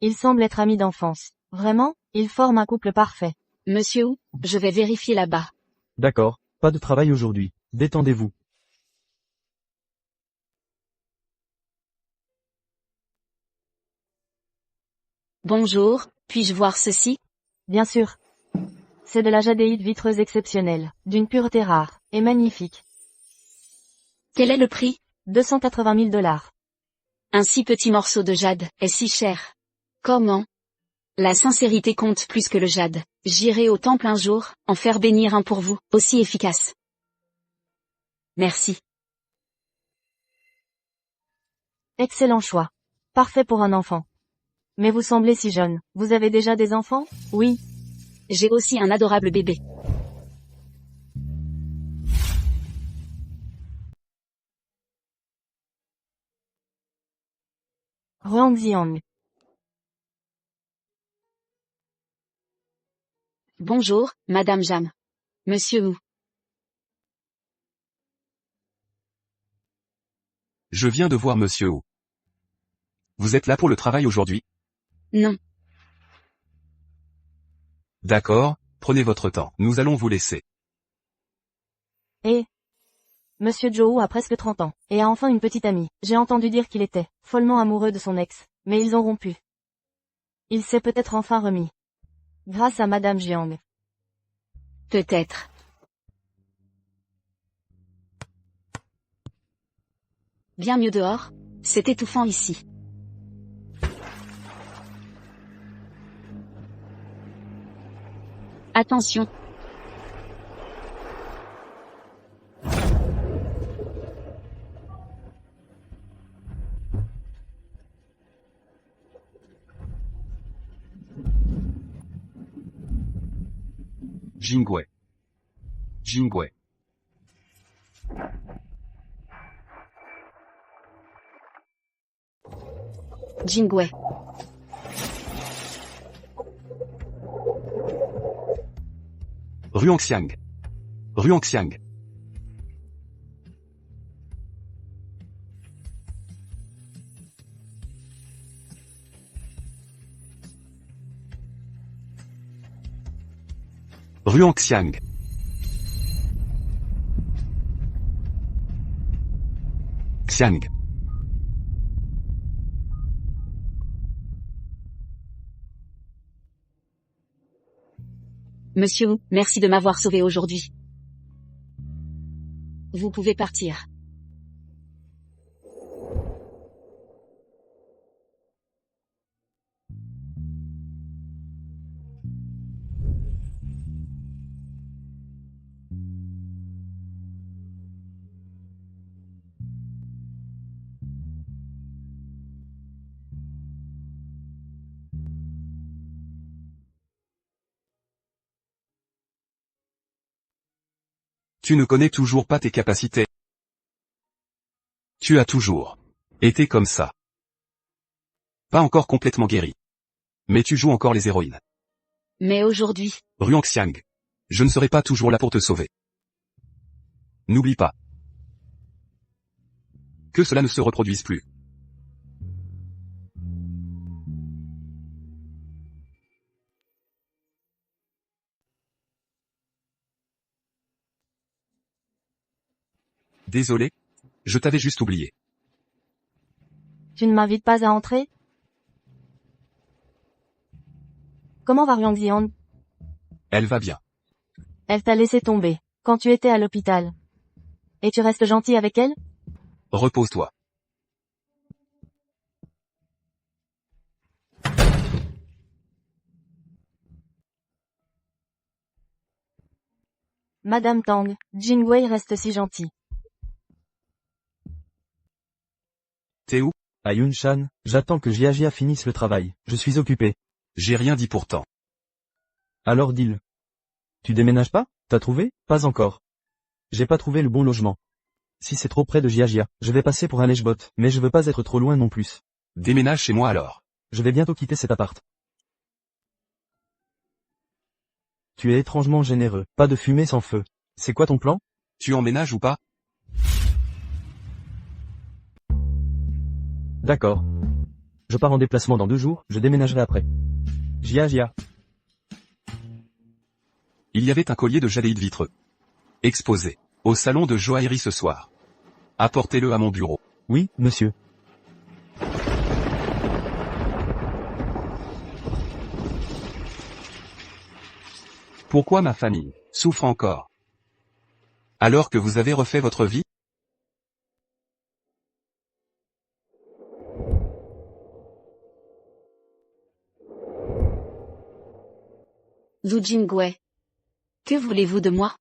Ils semblent être amis d'enfance. Vraiment, ils forment un couple parfait. Monsieur Wu, je vais vérifier là-bas. D'accord, pas de travail aujourd'hui, détendez-vous. Bonjour, puis-je voir ceci? Bien sûr. C'est de la jadéite vitreuse exceptionnelle, d'une pureté rare, et magnifique. Quel est le prix? 280 000 $. Un si petit morceau de jade est si cher. Comment? La sincérité compte plus que le jade. J'irai au temple un jour, en faire bénir un pour vous, aussi efficace. Merci. Excellent choix. Parfait pour un enfant. Mais vous semblez si jeune. Vous avez déjà des enfants? Oui. J'ai aussi un adorable bébé. Ruangxiang. Bonjour, Madame Jam. Monsieur Wu. Je viens de voir Monsieur Wu. Vous êtes là pour le travail aujourd'hui? Non. D'accord, Prenez votre temps, nous allons vous laisser. Et Monsieur Joe a presque 30 ans, et a enfin une petite amie. J'ai entendu dire qu'il était follement amoureux de son ex, mais ils ont rompu. Il s'est peut-être enfin remis. Grâce à Madame Jiang. Peut-être. Bien mieux dehors, c'est étouffant ici. Attention. Jingwei. Jingwei. Jingwei. Ruangxiang. Ruangxiang. Ruangxiang. Xiang. Monsieur Wu, merci de m'avoir sauvé aujourd'hui. Vous pouvez partir. Tu ne connais toujours pas tes capacités. Tu as toujours été comme ça. Pas encore complètement guéri. Mais tu joues encore les héroïnes. Mais aujourd'hui, Ruangxiang. Je ne serai pas toujours là pour te sauver. N'oublie pas. Que cela ne se reproduise plus. Désolé. Je t'avais juste oublié. Tu ne m'invites pas à entrer? Comment va Ruangxiang? Elle va bien. Elle t'a laissé tomber, quand tu étais à l'hôpital. Et tu restes gentil avec elle? Repose-toi. Madame Tang, Jingwei reste si gentil. T'es où? À Yunshan, j'attends que Jiajia finisse le travail. Je suis occupé. J'ai rien dit pourtant. Alors dis-le. Tu déménages pas? T'as trouvé? Pas encore. J'ai pas trouvé le bon logement. Si c'est trop près de Jiajia, je vais passer pour un lèche-bot, mais je veux pas être trop loin non plus. Déménage chez moi alors. Je vais bientôt quitter cet appart. Tu es étrangement généreux. Pas de fumée sans feu. C'est quoi ton plan? Tu emménages ou pas? D'accord. Je pars en déplacement dans 2 jours, je déménagerai après. Jiajia. Il y avait un collier de jadéite vitreux. Exposé. Au salon de joaillerie ce soir. Apportez-le à mon bureau. Oui, monsieur. Pourquoi ma famille souffre encore? Alors que vous avez refait votre vie? Zhu Jingwei. Que voulez-vous de moi?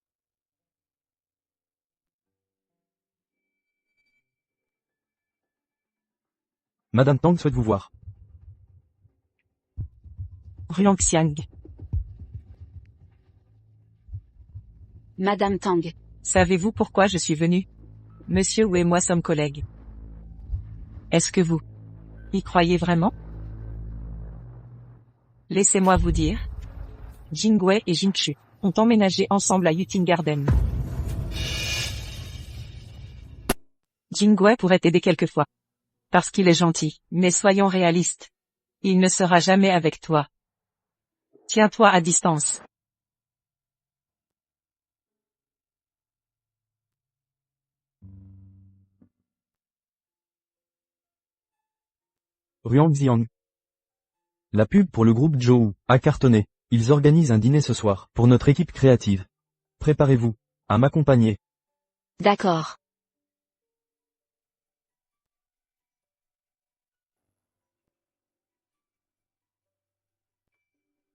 Madame Tang souhaite vous voir. Ruangxiang. Madame Tang. Savez-vous pourquoi je suis venu? Monsieur Wu et moi sommes collègues. Est-ce que vous y croyez vraiment? Laissez-moi vous dire. Jingwei et Jingchu ont emménagé ensemble à Yuting Garden. Jingwei pourrait t'aider quelquefois. Parce qu'il est gentil, mais soyons réalistes. Il ne sera jamais avec toi. Tiens-toi à distance. Ruang Xiang. La pub pour le groupe Zhou a cartonné. Ils organisent un dîner ce soir pour notre équipe créative. Préparez-vous à m'accompagner. D'accord.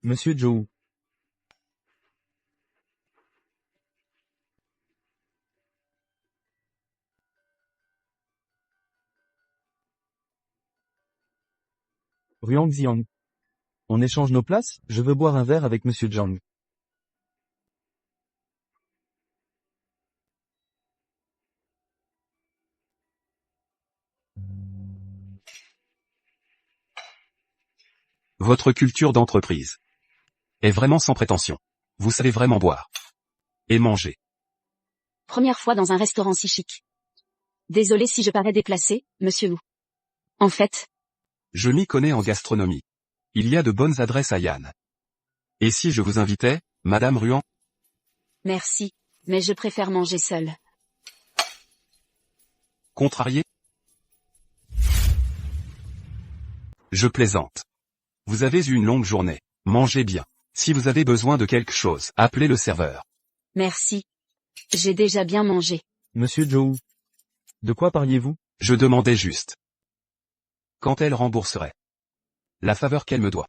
Monsieur Zhou. Ruang Xiang. On échange nos places, je veux boire un verre avec Monsieur Zhang. Votre culture d'entreprise est vraiment sans prétention. Vous savez vraiment boire. Et manger. Première fois dans un restaurant si chic. Désolé si je parais déplacé, monsieur Wu. En fait, Je m'y connais en gastronomie. Il y a de bonnes adresses à Yann. Et si je vous invitais, Madame Ruan? merci, mais je préfère manger seul. Contrarié? Je plaisante. Vous avez eu une longue journée. Mangez bien. Si vous avez besoin de quelque chose, appelez le serveur. Merci. J'ai déjà bien mangé. Monsieur Zhou. De quoi parliez-vous? Je demandais juste. Quand elle rembourserait la faveur qu'elle me doit.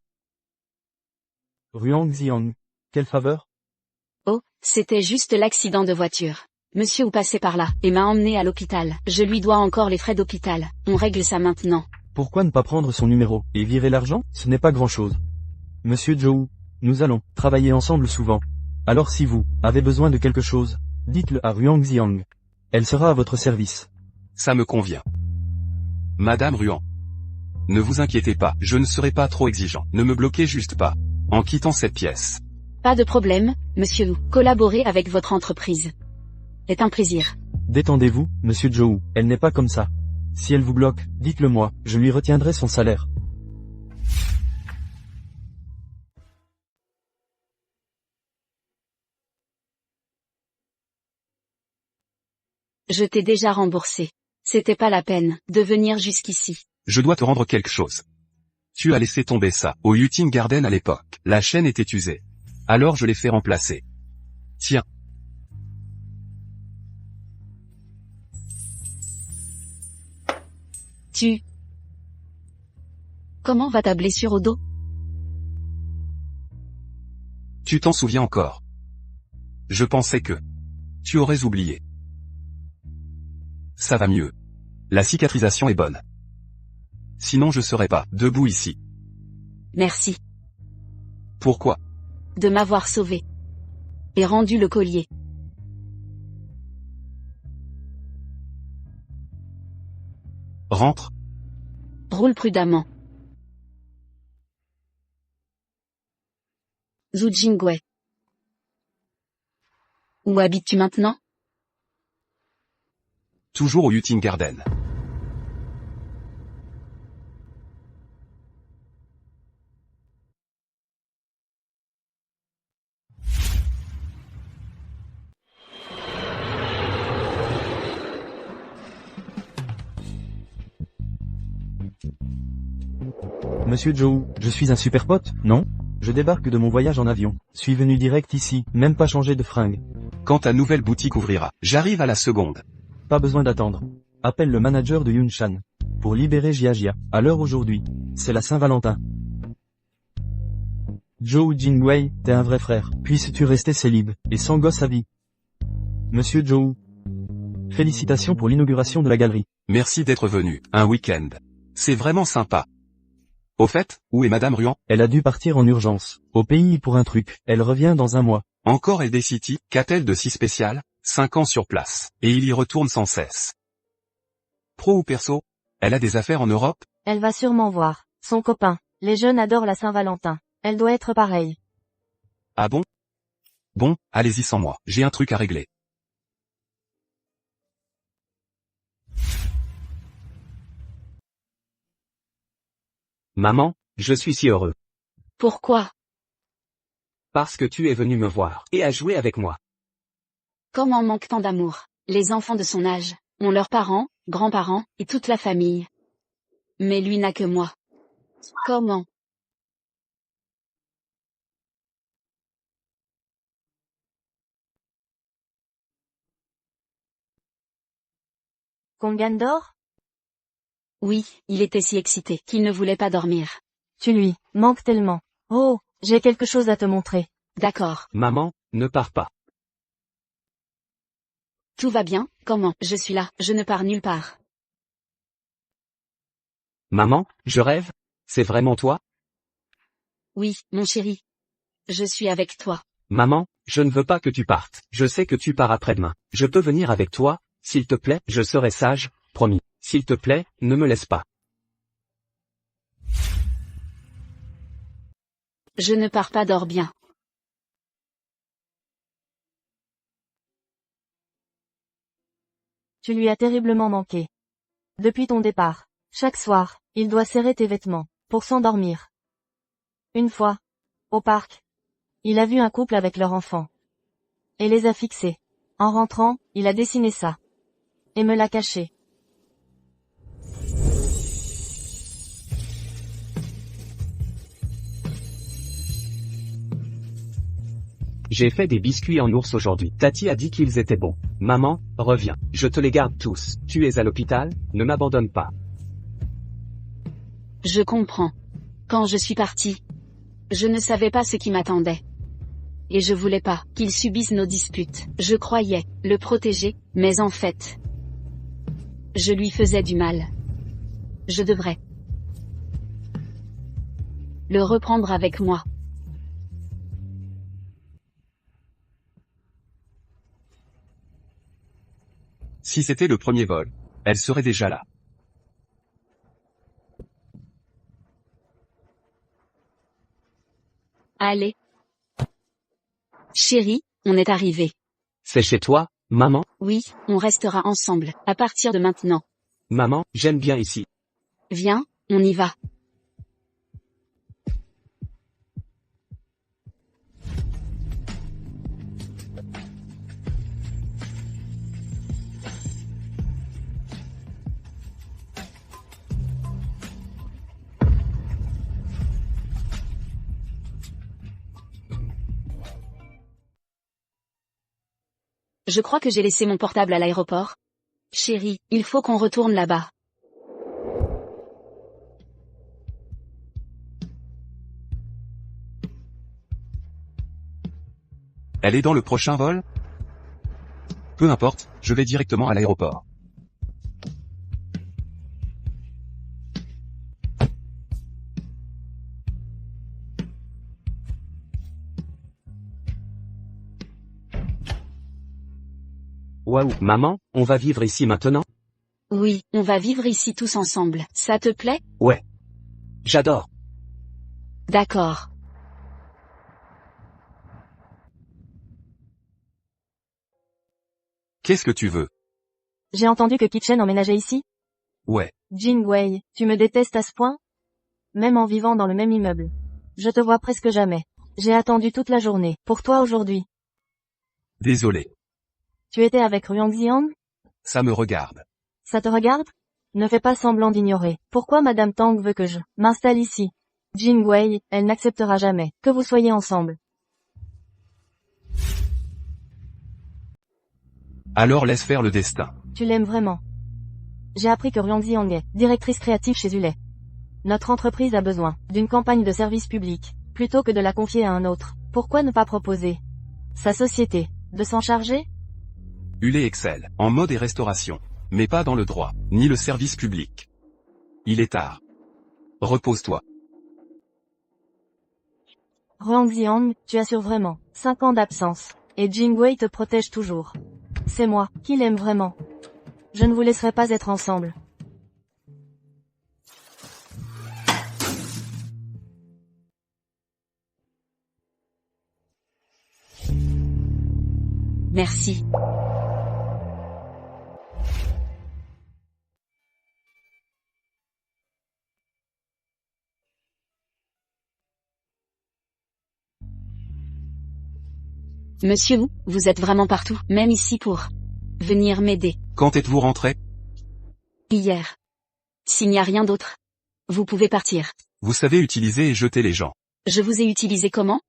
Ruang Xiang. Quelle faveur? Oh, c'était juste l'accident de voiture. Monsieur Wu passait par là, et m'a emmené à l'hôpital. Je lui dois encore les frais d'hôpital. On règle ça maintenant. Pourquoi ne pas prendre son numéro et virer l'argent? Ce n'est pas grand-chose. Monsieur Zhou, nous allons travailler ensemble souvent. Alors si vous avez besoin de quelque chose, dites-le à Ruang Xiang. Elle sera à votre service. Ça me convient. Madame Ruan. Ne vous inquiétez pas, je ne serai pas trop exigeant. Ne me bloquez juste pas. En quittant cette pièce. Pas de problème, monsieur Wu. Collaborer avec votre entreprise est un plaisir. Détendez-vous, monsieur Zhou, elle n'est pas comme ça. Si elle vous bloque, dites-le moi, je lui retiendrai son salaire. Je t'ai déjà remboursé. C'était pas la peine de venir jusqu'ici. Je dois te rendre quelque chose. Tu as laissé tomber ça au Yuting Garden à l'époque. La chaîne était usée. Alors je l'ai fait remplacer. Tiens. Comment va ta blessure au dos? Tu t'en souviens encore? Je pensais que tu aurais oublié. Ça va mieux. La cicatrisation est bonne. Sinon je serais pas debout ici. Merci. Pourquoi? De m'avoir sauvé. Et rendu le collier. Rentre. Roule prudemment. Zhu Jingwei. Où habites-tu maintenant? Toujours au Yuting Garden. Monsieur Zhou, je suis un super pote, non? Je débarque de mon voyage en avion. Suis venu direct ici, même pas changer de fringue. Quand ta nouvelle boutique ouvrira, j'arrive à la seconde. Pas besoin d'attendre. Appelle le manager de Yunshan. Pour libérer Jiajia. À l'heure aujourd'hui. C'est la Saint-Valentin. Zhou Jingwei, t'es un vrai frère. Puisses-tu rester célib, et sans gosse à vie. Monsieur Zhou. Félicitations pour l'inauguration de la galerie. Merci d'être venu, un week-end. C'est vraiment sympa. Au fait, où est Madame Ruan? Elle a dû partir en urgence. Au pays pour un truc. Elle revient dans un mois. Encore LD City, qu'a-t-elle de si spécial? 5 ans sur place. Et il y retourne sans cesse. Pro ou perso? Elle a des affaires en Europe? Elle va sûrement voir son copain. Les jeunes adorent la Saint-Valentin. Elle doit être pareille. Ah bon? Bon, allez-y sans moi. J'ai un truc à régler. Maman, je suis si heureux. Pourquoi? Parce que tu es venu me voir et à jouer avec moi. Comment manque tant d'amour? Les enfants de son âge ont leurs parents, grands-parents, et toute la famille. Mais lui n'a que moi. Comment? Congan dort? Oui, il était si excité qu'il ne voulait pas dormir. Tu lui manques tellement. Oh, j'ai quelque chose à te montrer. D'accord. Maman, ne pars pas. Tout va bien, comment? Je suis là, je ne pars nulle part. Maman, je rêve? C'est vraiment toi? Oui, mon chéri. Je suis avec toi. Maman, je ne veux pas que tu partes. Je sais que tu pars après-demain. Je peux venir avec toi, s'il te plaît? Je serai sage, promis. S'il te plaît, ne me laisse pas. Je ne pars pas, dors bien. Tu lui as terriblement manqué. Depuis ton départ, chaque soir, il doit serrer tes vêtements, pour s'endormir. Une fois, au parc, il a vu un couple avec leur enfant. Et les a fixés. En rentrant, il a dessiné ça. Et me l'a caché. J'ai fait des biscuits en ours aujourd'hui. Tati a dit qu'ils étaient bons. Maman, reviens. Je te les garde tous. Tu es à l'hôpital, ne m'abandonne pas. Je comprends. Quand je suis partie, je ne savais pas ce qui m'attendait. Et je voulais pas qu'il subisse nos disputes. Je croyais le protéger, mais en fait, je lui faisais du mal. Je devrais le reprendre avec moi. Si c'était le premier vol, elle serait déjà là. Allez. Chérie, on est arrivé. C'est chez toi, maman? Oui, on restera ensemble, à partir de maintenant. Maman, j'aime bien ici. Viens, on y va. Je crois que j'ai laissé mon portable à l'aéroport. Chérie, il faut qu'on retourne là-bas. Elle est dans le prochain vol? Peu importe, je vais directement à l'aéroport. Waouh, maman, on va vivre ici maintenant? Oui, on va vivre ici tous ensemble. Ça te plaît? Ouais. J'adore. D'accord. Qu'est-ce que tu veux? J'ai entendu que Kitchen emménageait ici? Ouais. Jingwei, tu me détestes à ce point? Même en vivant dans le même immeuble. Je te vois presque jamais. J'ai attendu toute la journée, pour toi aujourd'hui. Désolé. Tu étais avec Ruang Xiang? Ça me regarde. Ça te regarde? Ne fais pas semblant d'ignorer. Pourquoi Madame Tang veut que je m'installe ici? Jingwei, elle n'acceptera jamais que vous soyez ensemble. Alors laisse faire le destin. Tu l'aimes vraiment. J'ai appris que Ruang Xiang est directrice créative chez Ulay. Notre entreprise a besoin d'une campagne de service public, plutôt que de la confier à un autre. Pourquoi ne pas proposer sa société de s'en charger? Ulay excelle, en mode et restauration. Mais pas dans le droit, ni le service public. Il est tard. Repose-toi. Ruang Xiang, tu assures vraiment 5 ans d'absence. Et Jingwei te protège toujours. C'est moi qui l'aime vraiment. Je ne vous laisserai pas être ensemble. Merci. Monsieur Wu, vous êtes vraiment partout, même ici pour venir m'aider. Quand êtes-vous rentré? Hier. S'il n'y a rien d'autre, vous pouvez partir. Vous savez utiliser et jeter les gens. Je vous ai utilisé comment?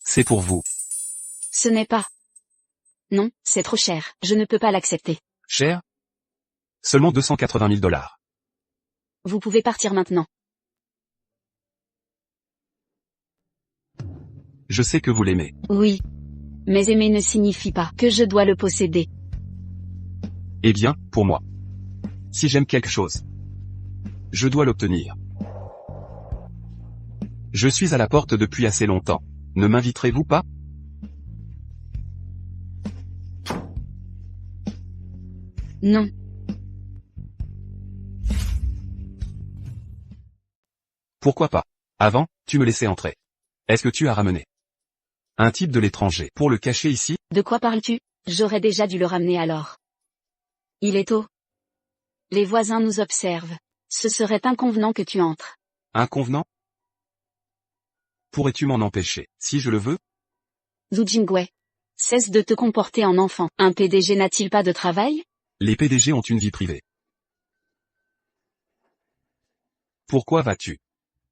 C'est pour vous. Ce n'est pas. Non, c'est trop cher, je ne peux pas l'accepter. Cher? Seulement 280 000 $. Vous pouvez partir maintenant. Je sais que vous l'aimez. Oui. Mais aimer ne signifie pas que je dois le posséder. Eh bien, pour moi. Si j'aime quelque chose, je dois l'obtenir. Je suis à la porte depuis assez longtemps. Ne m'inviterez-vous pas? Non. Pourquoi pas? Avant, tu me laissais entrer. Est-ce que tu as ramené un type de l'étranger pour le cacher ici? De quoi parles-tu? J'aurais déjà dû le ramener alors. Il est tôt. Les voisins nous observent. Ce serait inconvenant que tu entres. Inconvenant? Pourrais-tu m'en empêcher, si je le veux? Zhu Jingwei. Cesse de te comporter en enfant. Un PDG n'a-t-il pas de travail? Les PDG ont une vie privée. Pourquoi vas-tu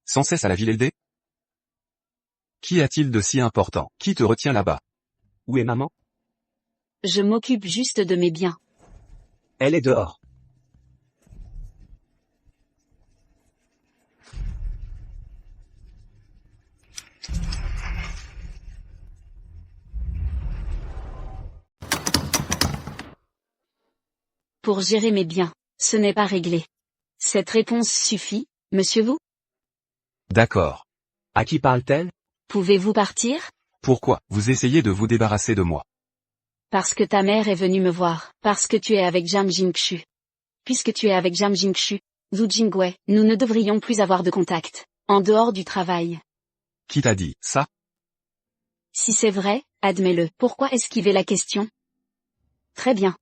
sans cesse à la ville LD? Qu'y a-t-il de si important? Qui te retient là-bas? Où est maman? Je m'occupe juste de mes biens. Elle est dehors. Pour gérer mes biens, ce n'est pas réglé. Cette réponse suffit, monsieur Wu? D'accord. À qui parle-t-elle? Pouvez-vous partir? Pourquoi vous essayez de vous débarrasser de moi? Parce que ta mère est venue me voir. Parce que tu es avec Jiang Jingxu. Puisque tu es avec Jiang Jingxu, Zhu Jingwei, nous ne devrions plus avoir de contact. En dehors du travail. Qui t'a dit ça? Si c'est vrai, admets-le. Pourquoi esquiver la question? Très bien.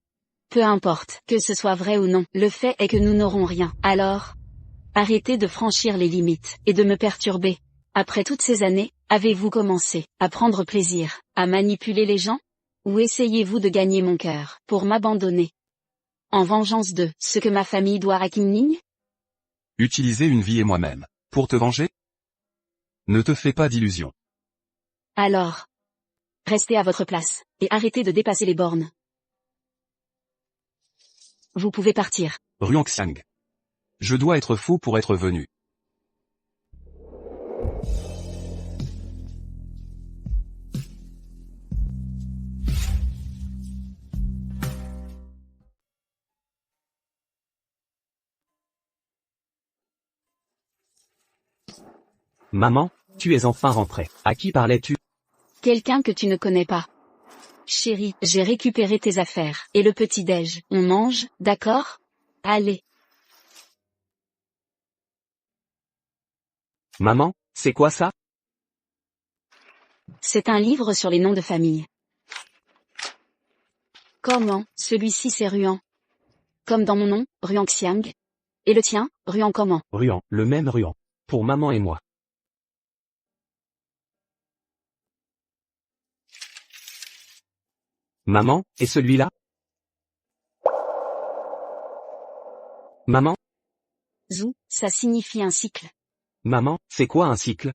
Peu importe, que ce soit vrai ou non, le fait est que nous n'aurons rien. Alors, arrêtez de franchir les limites, et de me perturber. Après toutes ces années, avez-vous commencé à prendre plaisir, à manipuler les gens? Ou essayez-vous de gagner mon cœur, pour m'abandonner? En vengeance de ce que ma famille doit à Kim Ning? Utiliser une vie et moi-même. Pour te venger? Ne te fais pas d'illusions. Alors, restez à votre place, et arrêtez de dépasser les bornes. Vous pouvez partir. Ruangxiang. Je dois être fou pour être venu. Maman, tu es enfin rentrée. À qui parlais-tu? Quelqu'un que tu ne connais pas. Chérie, j'ai récupéré tes affaires. Et le petit-déj, on mange, d'accord? Allez. Maman, c'est quoi ça? C'est un livre sur les noms de famille. Comment, celui-ci c'est Ruan. Comme dans mon nom, Ruangxiang. Et le tien, Ruan comment? Ruan, le même Ruan. Pour maman et moi. Maman, et celui-là? Maman? Zhu, ça signifie un cycle. Maman, c'est quoi un cycle?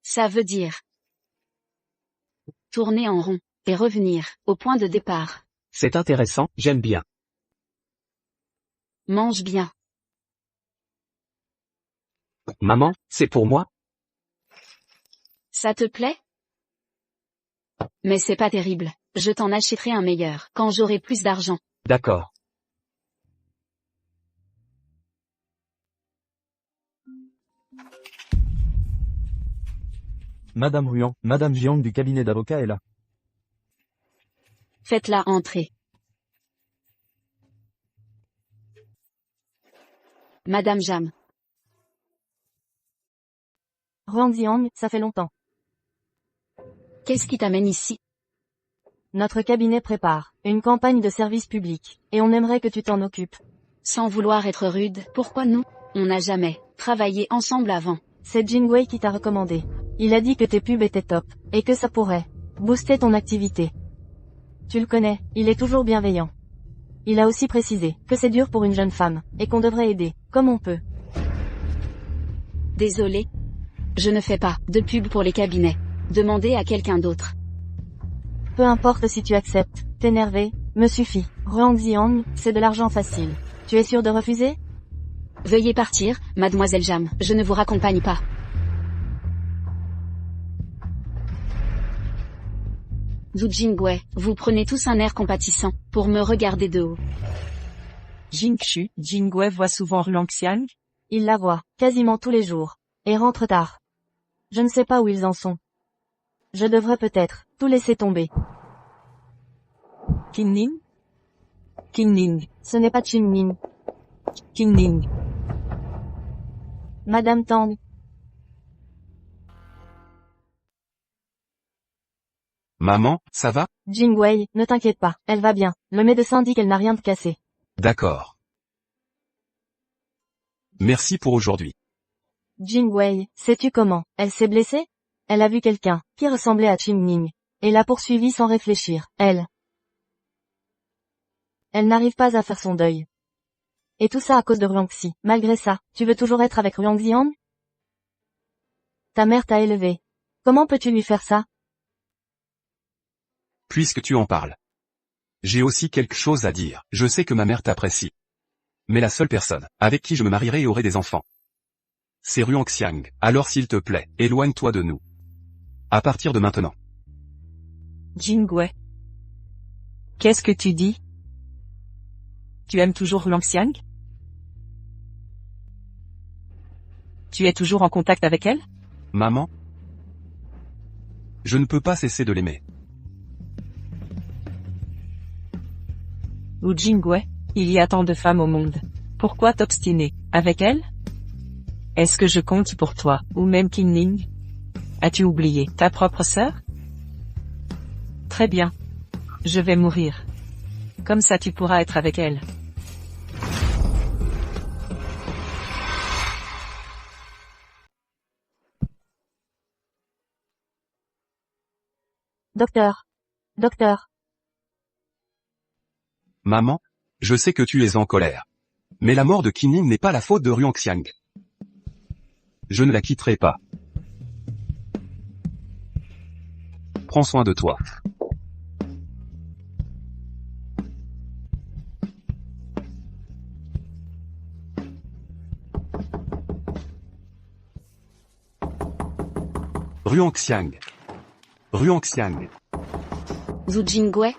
Ça veut dire tourner en rond, et revenir, au point de départ. C'est intéressant, j'aime bien. Mange bien. Maman, c'est pour moi? Ça te plaît? Mais c'est pas terrible. Je t'en achèterai un meilleur, quand j'aurai plus d'argent. D'accord. Madame Ruan, Madame Jiang du cabinet d'avocat est là. Faites-la entrer. Madame Jam. Ruangxiang, ça fait longtemps. Qu'est-ce qui t'amène ici? Notre cabinet prépare une campagne de service public, et on aimerait que tu t'en occupes. Sans vouloir être rude, pourquoi nous? On n'a jamais travaillé ensemble avant. C'est Jingwei qui t'a recommandé. Il a dit que tes pubs étaient top, et que ça pourrait booster ton activité. Tu le connais, il est toujours bienveillant. Il a aussi précisé que c'est dur pour une jeune femme, et qu'on devrait aider, comme on peut. Désolé. Je ne fais pas de pub pour les cabinets. Demandez à quelqu'un d'autre. Peu importe si tu acceptes, t'énerver, me suffit. Ruang Xiang, c'est de l'argent facile. Tu es sûr de refuser? Veuillez partir, mademoiselle Jam, je ne vous raccompagne pas. Zhu Jingwei, vous prenez tous un air compatissant, pour me regarder de haut. Jingshu, Jingwei voit souvent Ruangxiang? Il la voit, quasiment tous les jours. Et rentre tard. Je ne sais pas où ils en sont. Je devrais peut-être tout laisser tomber. Qingning? Qingning. Ce n'est pas Qingning. Qingning. Madame Tang. Maman, ça va? Jingwei, ne t'inquiète pas, elle va bien. Le médecin dit qu'elle n'a rien de cassé. D'accord. Merci pour aujourd'hui. Jingwei, sais-tu comment elle s'est blessée? Elle a vu quelqu'un qui ressemblait à Qingning et l'a poursuivi sans réfléchir. Elle n'arrive pas à faire son deuil. Et tout ça à cause de Ruangxi. Malgré ça, tu veux toujours être avec Ruangxiang? Ta mère t'a élevé. Comment peux-tu lui faire ça? Puisque tu en parles. J'ai aussi quelque chose à dire. Je sais que ma mère t'apprécie. Mais la seule personne avec qui je me marierai et aurai des enfants, c'est Ruangxiang. Alors s'il te plaît, éloigne-toi de nous. À partir de maintenant. Jingwei. Qu'est-ce que tu dis? Tu aimes toujours Ruangxiang? Tu es toujours en contact avec elle? Maman? Je ne peux pas cesser de l'aimer. Ou Jingwei, il y a tant de femmes au monde. Pourquoi t'obstiner avec elle? Est-ce que je compte pour toi, ou même Qingning? As-tu oublié ta propre sœur? Très bien. Je vais mourir. Comme ça tu pourras être avec elle. Docteur. Docteur. Maman? Je sais que tu es en colère. Mais la mort de Qingning n'est pas la faute de Ruangxiang. Je ne la quitterai pas. Prends soin de toi. Ruangxiang. Ruangxiang. Zhu Jingwei?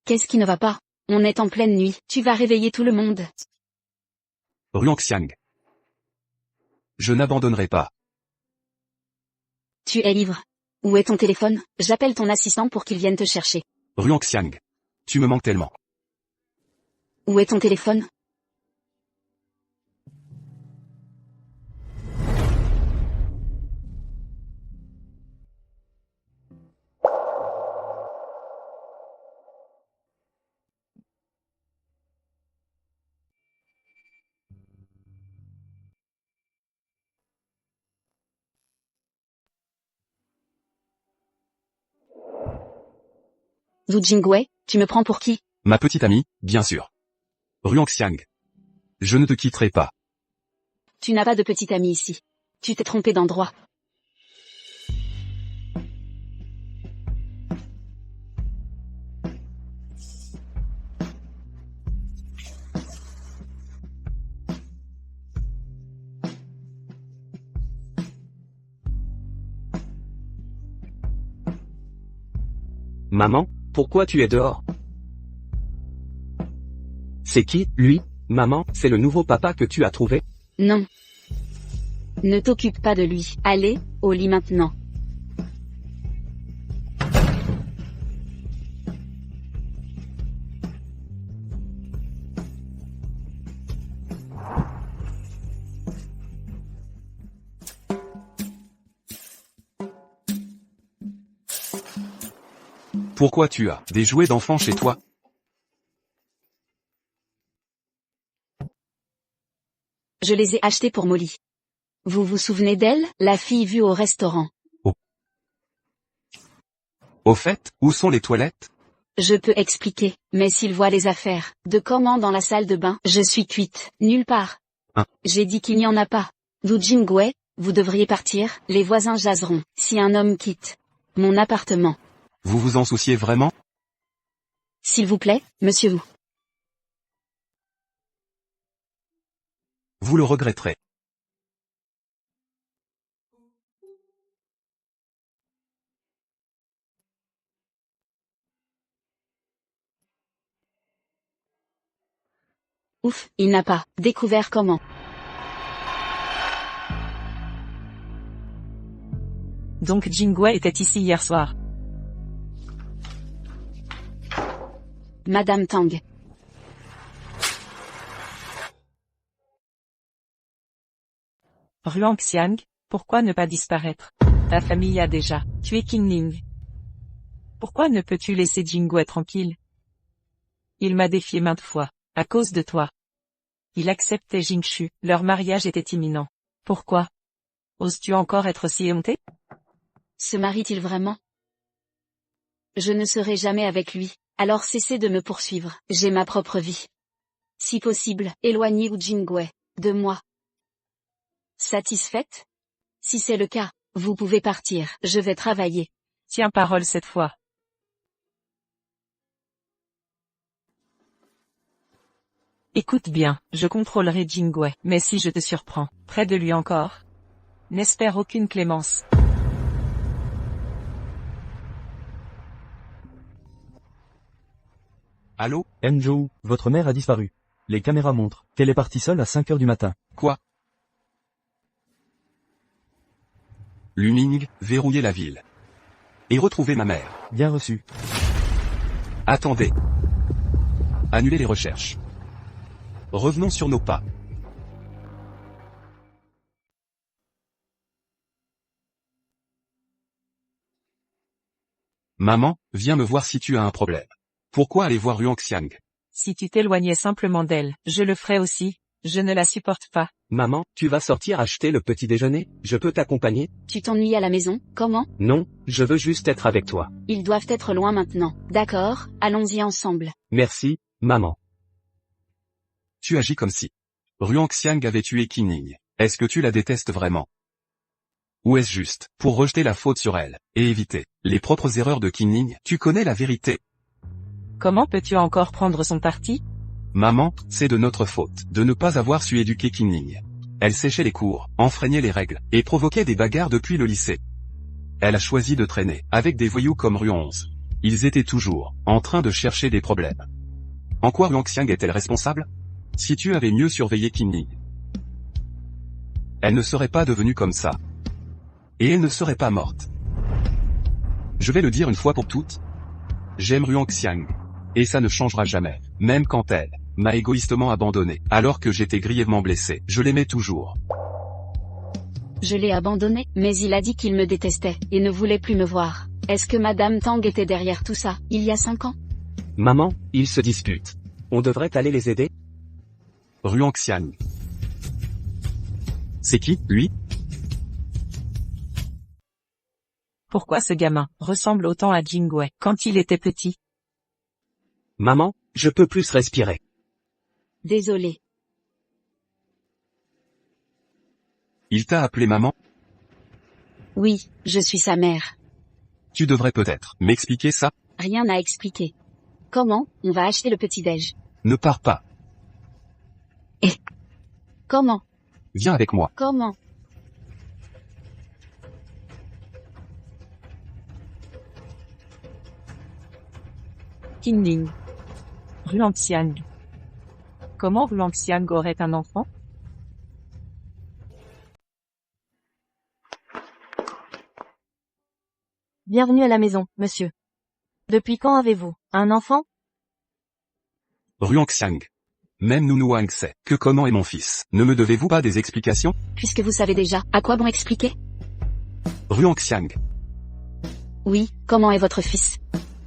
Qu'est-ce qui ne va pas? On est en pleine nuit, tu vas réveiller tout le monde. Ruangxiang. Je n'abandonnerai pas. Tu es ivre. Où est ton téléphone? J'appelle ton assistant pour qu'il vienne te chercher. Ruangxiang. Tu me manques tellement. Où est ton téléphone? Zhu Jingwei, tu me prends pour qui? Ma petite amie, bien sûr. Ruangxiang. Je ne te quitterai pas. Tu n'as pas de petite amie ici. Tu t'es trompé d'endroit. Maman, pourquoi tu es dehors? C'est qui, lui? Maman, c'est le nouveau papa que tu as trouvé? Non. Ne t'occupe pas de lui. Allez, au lit maintenant. Pourquoi tu as des jouets d'enfants chez toi? Je les ai achetés pour Molly. Vous vous souvenez d'elle, la fille vue au restaurant? Au fait, où sont les toilettes? Je peux expliquer, mais s'il voit les affaires, de comment dans la salle de bain, je suis cuite, nulle part. Hein? J'ai dit qu'il n'y en a pas. Vous Jingwei, vous devriez partir, les voisins jaseront, si un homme quitte mon appartement. Vous vous en souciez vraiment? S'il vous plaît, monsieur Wu. Vous le regretterez. Ouf, il n'a pas découvert comment. Donc Jingwei était ici hier soir. Madame Tang. Ruang Xiang, pourquoi ne pas disparaître? Ta famille a déjà tué Qin Ning. Pourquoi ne peux-tu laisser Jingwei tranquille? Il m'a défié maintes fois, à cause de toi. Il acceptait Jingshu, leur mariage était imminent. Pourquoi? Oses-tu encore être si éhonté? Se marie-t-il vraiment? Je ne serai jamais avec lui, alors cessez de me poursuivre, j'ai ma propre vie. Si possible, éloignez Wu Jingwei de moi. Satisfaite? Si c'est le cas, vous pouvez partir, je vais travailler. Tiens parole cette fois. Écoute bien, je contrôlerai Jingwei, mais si je te surprends, près de lui encore, n'espère aucune clémence. Allô? Enjo, votre mère a disparu. Les caméras montrent qu'elle est partie seule à 5 heures du matin. Quoi? Luming, verrouillez la ville. Et retrouvez ma mère. Bien reçu. Attendez. Annulez les recherches. Revenons sur nos pas. Maman, viens me voir si tu as un problème. Pourquoi aller voir Ruang Xiang? Si tu t'éloignais simplement d'elle, je le ferais aussi, je ne la supporte pas. Maman, tu vas sortir acheter le petit déjeuner? Je peux t'accompagner? Tu t'ennuies à la maison, comment? Non, je veux juste être avec toi. Ils doivent être loin maintenant. D'accord, allons-y ensemble. Merci, maman. Tu agis comme si Ruang Xiang avait tué Qin Ning. Est-ce que tu la détestes vraiment? Ou est-ce juste pour rejeter la faute sur elle, et éviter les propres erreurs de Qin Ning? Tu connais la vérité. Comment peux-tu encore prendre son parti? Maman, c'est de notre faute de ne pas avoir su éduquer Qin Ning. Elle séchait les cours, enfreignait les règles, et provoquait des bagarres depuis le lycée. Elle a choisi de traîner avec des voyous comme Ruang. Ils étaient toujours en train de chercher des problèmes. En quoi Ruang Xiang est-elle responsable? Si tu avais mieux surveillé Qin Ning, elle ne serait pas devenue comme ça. Et elle ne serait pas morte. Je vais le dire une fois pour toutes. J'aime Ruang Xiang. Et ça ne changera jamais. Même quand elle m'a égoïstement abandonné, alors que j'étais grièvement blessé, je l'aimais toujours. Je l'ai abandonné, mais il a dit qu'il me détestait, et ne voulait plus me voir. Est-ce que Madame Tang était derrière tout ça, il y a 5 ans? Maman, ils se disputent. On devrait aller les aider? Ruang Xiang. C'est qui, lui? Pourquoi ce gamin ressemble autant à Jingwei quand il était petit? Maman, je peux plus respirer. Désolé. Il t'a appelé maman? Oui, je suis sa mère. Tu devrais peut-être m'expliquer ça? Rien à expliquer. Comment, on va acheter le petit-déj? Ne pars pas. Comment? Viens avec moi. Comment? Qin Ning. Ruang Xiang. Comment Ruang Xiang aurait un enfant? Bienvenue à la maison, monsieur. Depuis quand avez-vous un enfant? Ruang Xiang. Même Nunu Wang sait que comment est mon fils. Ne me devez-vous pas des explications? Puisque vous savez déjà, à quoi bon expliquer? Ruang Xiang. Oui, comment est votre fils?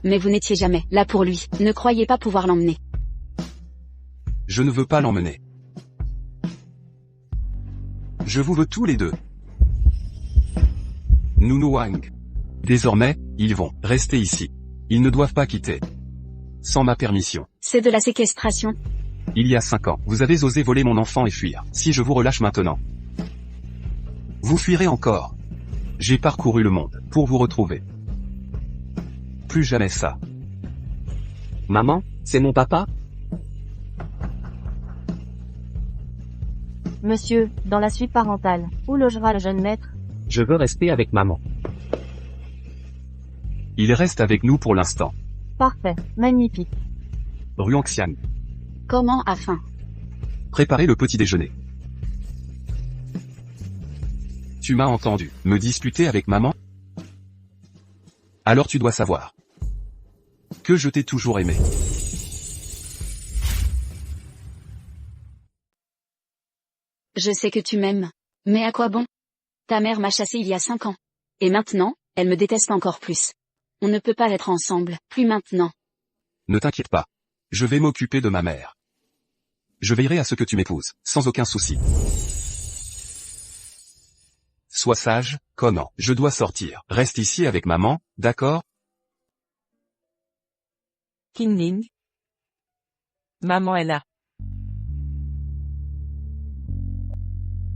Mais vous n'étiez jamais là pour lui, ne croyez pas pouvoir l'emmener. Je ne veux pas l'emmener. Je vous veux tous les deux. Nunu Wang. Désormais, ils vont rester ici. Ils ne doivent pas quitter. Sans ma permission. C'est de la séquestration. Il y a 5 ans, vous avez osé voler mon enfant et fuir. Si je vous relâche maintenant, vous fuirez encore. J'ai parcouru le monde pour vous retrouver. Plus jamais ça. Maman, c'est mon papa? Monsieur, dans la suite parentale, où logera le jeune maître? Je veux rester avec maman. Il reste avec nous pour l'instant. Parfait, magnifique. Ruangxian. Comment a faim? Préparez le petit déjeuner. Tu m'as entendu me disputer avec maman? Alors tu dois savoir que je t'ai toujours aimé. Je sais que tu m'aimes. Mais à quoi bon? Ta mère m'a chassé il y a 5 ans. Et maintenant, elle me déteste encore plus. On ne peut pas être ensemble, plus maintenant. Ne t'inquiète pas. Je vais m'occuper de ma mère. Je veillerai à ce que tu m'épouses, sans aucun souci. Sois sage, comment? Je dois sortir. Reste ici avec maman, d'accord? Qingning. Maman est là.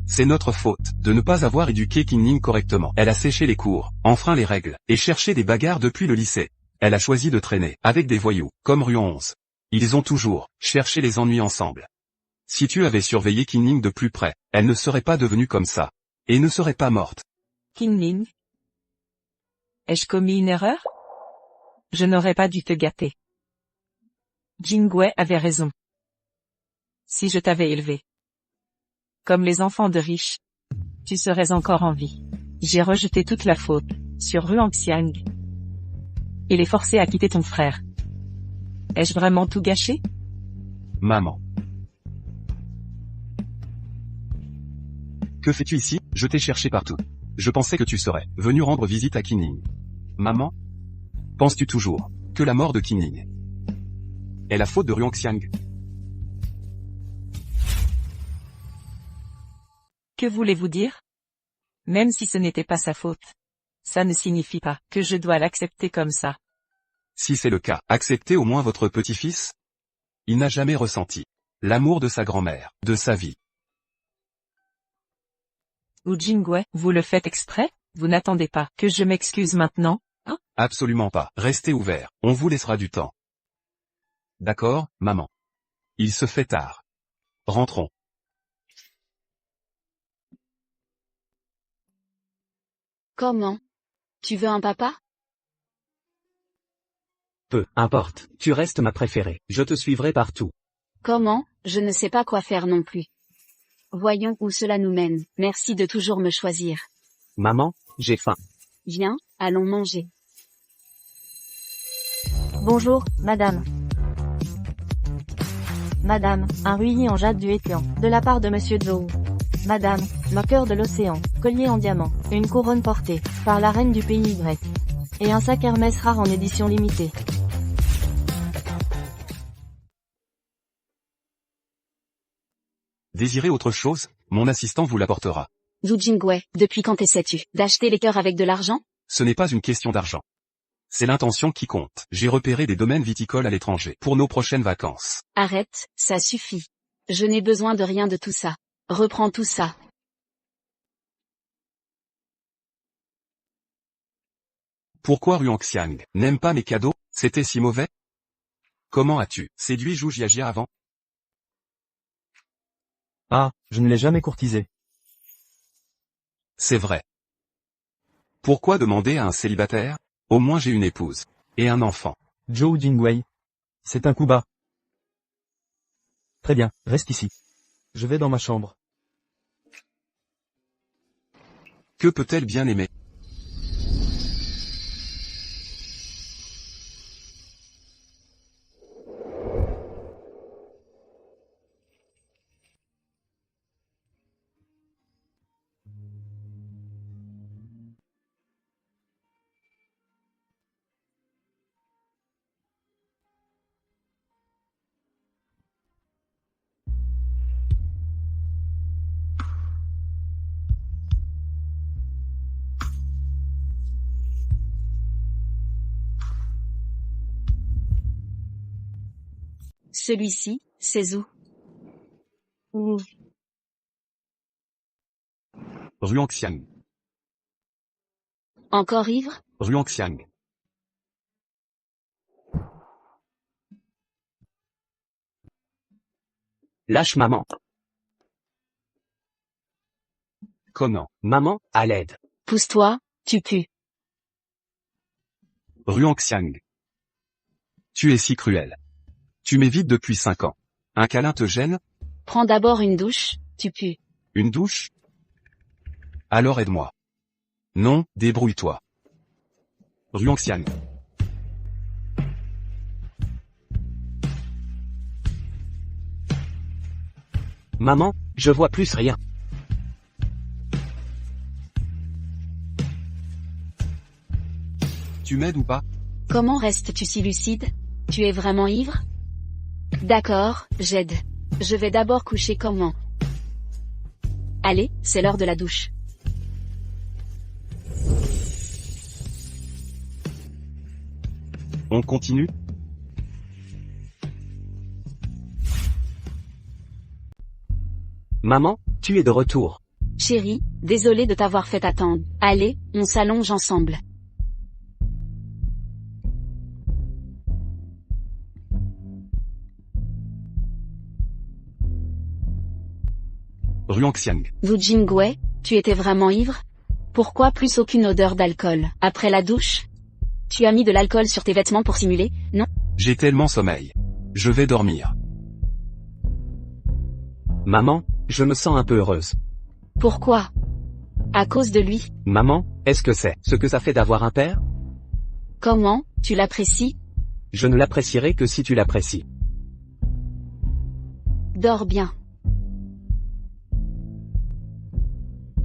C'est notre faute, de ne pas avoir éduqué Qingning correctement. Elle a séché les cours, enfreint les règles, et cherché des bagarres depuis le lycée. Elle a choisi de traîner, avec des voyous, comme Ruan 11. Ils ont toujours cherché les ennuis ensemble. Si tu avais surveillé Qingning de plus près, elle ne serait pas devenue comme ça. Et ne serait pas morte. Qingning. Ai-je commis une erreur? Je n'aurais pas dû te gâter. Jingwei avait raison. Si je t'avais élevé comme les enfants de riches, tu serais encore en vie. J'ai rejeté toute la faute sur Ruangxiang et les forcé à quitter ton frère. Ai-je vraiment tout gâché? Maman. Que fais-tu ici? Je t'ai cherché partout. Je pensais que tu serais venu rendre visite à Qingning. Maman? Penses-tu toujours que la mort de Qingning est la faute de Ruangxiang? Que voulez-vous dire? Même si ce n'était pas sa faute, ça ne signifie pas que je dois l'accepter comme ça. Si c'est le cas, acceptez au moins votre petit-fils. Il n'a jamais ressenti l'amour de sa grand-mère, de sa vie. Ou Jingwei, vous le faites exprès? Vous n'attendez pas que je m'excuse maintenant, hein? Absolument pas. Restez ouvert. On vous laissera du temps. D'accord, maman. Il se fait tard. Rentrons. Comment? Tu veux un papa? Peu importe. Tu restes ma préférée. Je te suivrai partout. Comment? Je ne sais pas quoi faire non plus. Voyons où cela nous mène. Merci de toujours me choisir. Maman, j'ai faim. Viens, allons manger. Bonjour, madame. Madame, un ruillis en jade du Hétian, de la part de monsieur Zhou. Madame, le cœur de l'océan, collier en diamant, une couronne portée, par la reine du pays Y. Et un sac Hermès rare en édition limitée. Désirez autre chose? Mon assistant vous l'apportera. Zhu Jingwei, depuis quand essaies-tu d'acheter les cœurs avec de l'argent? Ce n'est pas une question d'argent. C'est l'intention qui compte. J'ai repéré des domaines viticoles à l'étranger pour nos prochaines vacances. Arrête, ça suffit. Je n'ai besoin de rien de tout ça. Reprends tout ça. Pourquoi Ruangxiang n'aime pas mes cadeaux? C'était si mauvais? Comment as-tu séduit Zhu Jiajia avant? Ah, je ne l'ai jamais courtisé. C'est vrai. Pourquoi demander à un célibataire? Au moins j'ai une épouse. Et un enfant. Zhou Jingwei. C'est un coup bas. Très bien, reste ici. Je vais dans ma chambre. Que peut-elle bien aimer? Celui-ci, c'est où? Où? Ruangxiang. Encore ivre? Ruangxiang. Lâche maman. Conan. Maman, à l'aide. Pousse-toi, tu pues. Ruangxiang. Tu es si cruel. Tu m'évites depuis 5 ans. Un câlin te gêne? Prends d'abord une douche, tu pues. Une douche? Alors aide-moi. Non, débrouille-toi. Ruangxiang. Maman, je vois plus rien. Tu m'aides ou pas? Comment restes-tu si lucide? Tu es vraiment ivre? D'accord, j'aide. Je vais d'abord coucher comment? Allez, c'est l'heure de la douche. On continue? Maman, tu es de retour. Chérie, désolé de t'avoir fait attendre. Allez, on s'allonge ensemble. Ruangxiang. Wu Jingwei, tu étais vraiment ivre? Pourquoi plus aucune odeur d'alcool? Après la douche? Tu as mis de l'alcool sur tes vêtements pour simuler, non? J'ai tellement sommeil. Je vais dormir. Maman, je me sens un peu heureuse. Pourquoi? À cause de lui. Maman, est-ce que c'est ce que ça fait d'avoir un père? Comment, tu l'apprécies? Je ne l'apprécierai que si tu l'apprécies. Dors bien.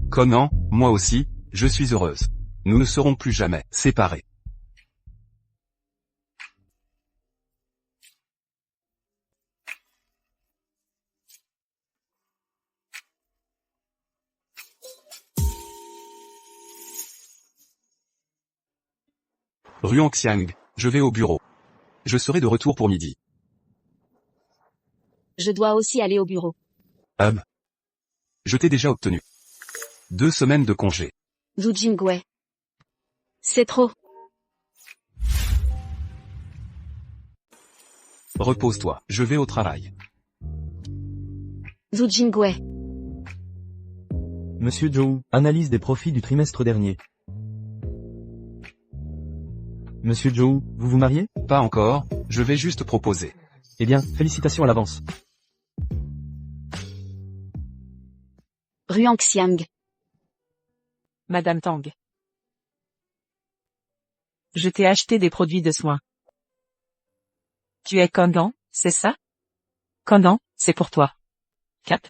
Conan, moi aussi, je suis heureuse. Nous ne serons plus jamais séparés. Ruangxiang, je vais au bureau. Je serai de retour pour midi. Je dois aussi aller au bureau. Je t'ai déjà obtenu 2 semaines de congé. Wu Jingwei. C'est trop. Repose-toi, je vais au travail. Wu Jingwei. Monsieur Zhou, analyse des profits du trimestre dernier. Monsieur Zhou, vous vous mariez? Pas encore, je vais juste proposer. Eh bien, félicitations à l'avance. Ruangxiang. Madame Tang. Je t'ai acheté des produits de soins. Tu es Conan, c'est ça? Conan, c'est pour toi. Cap.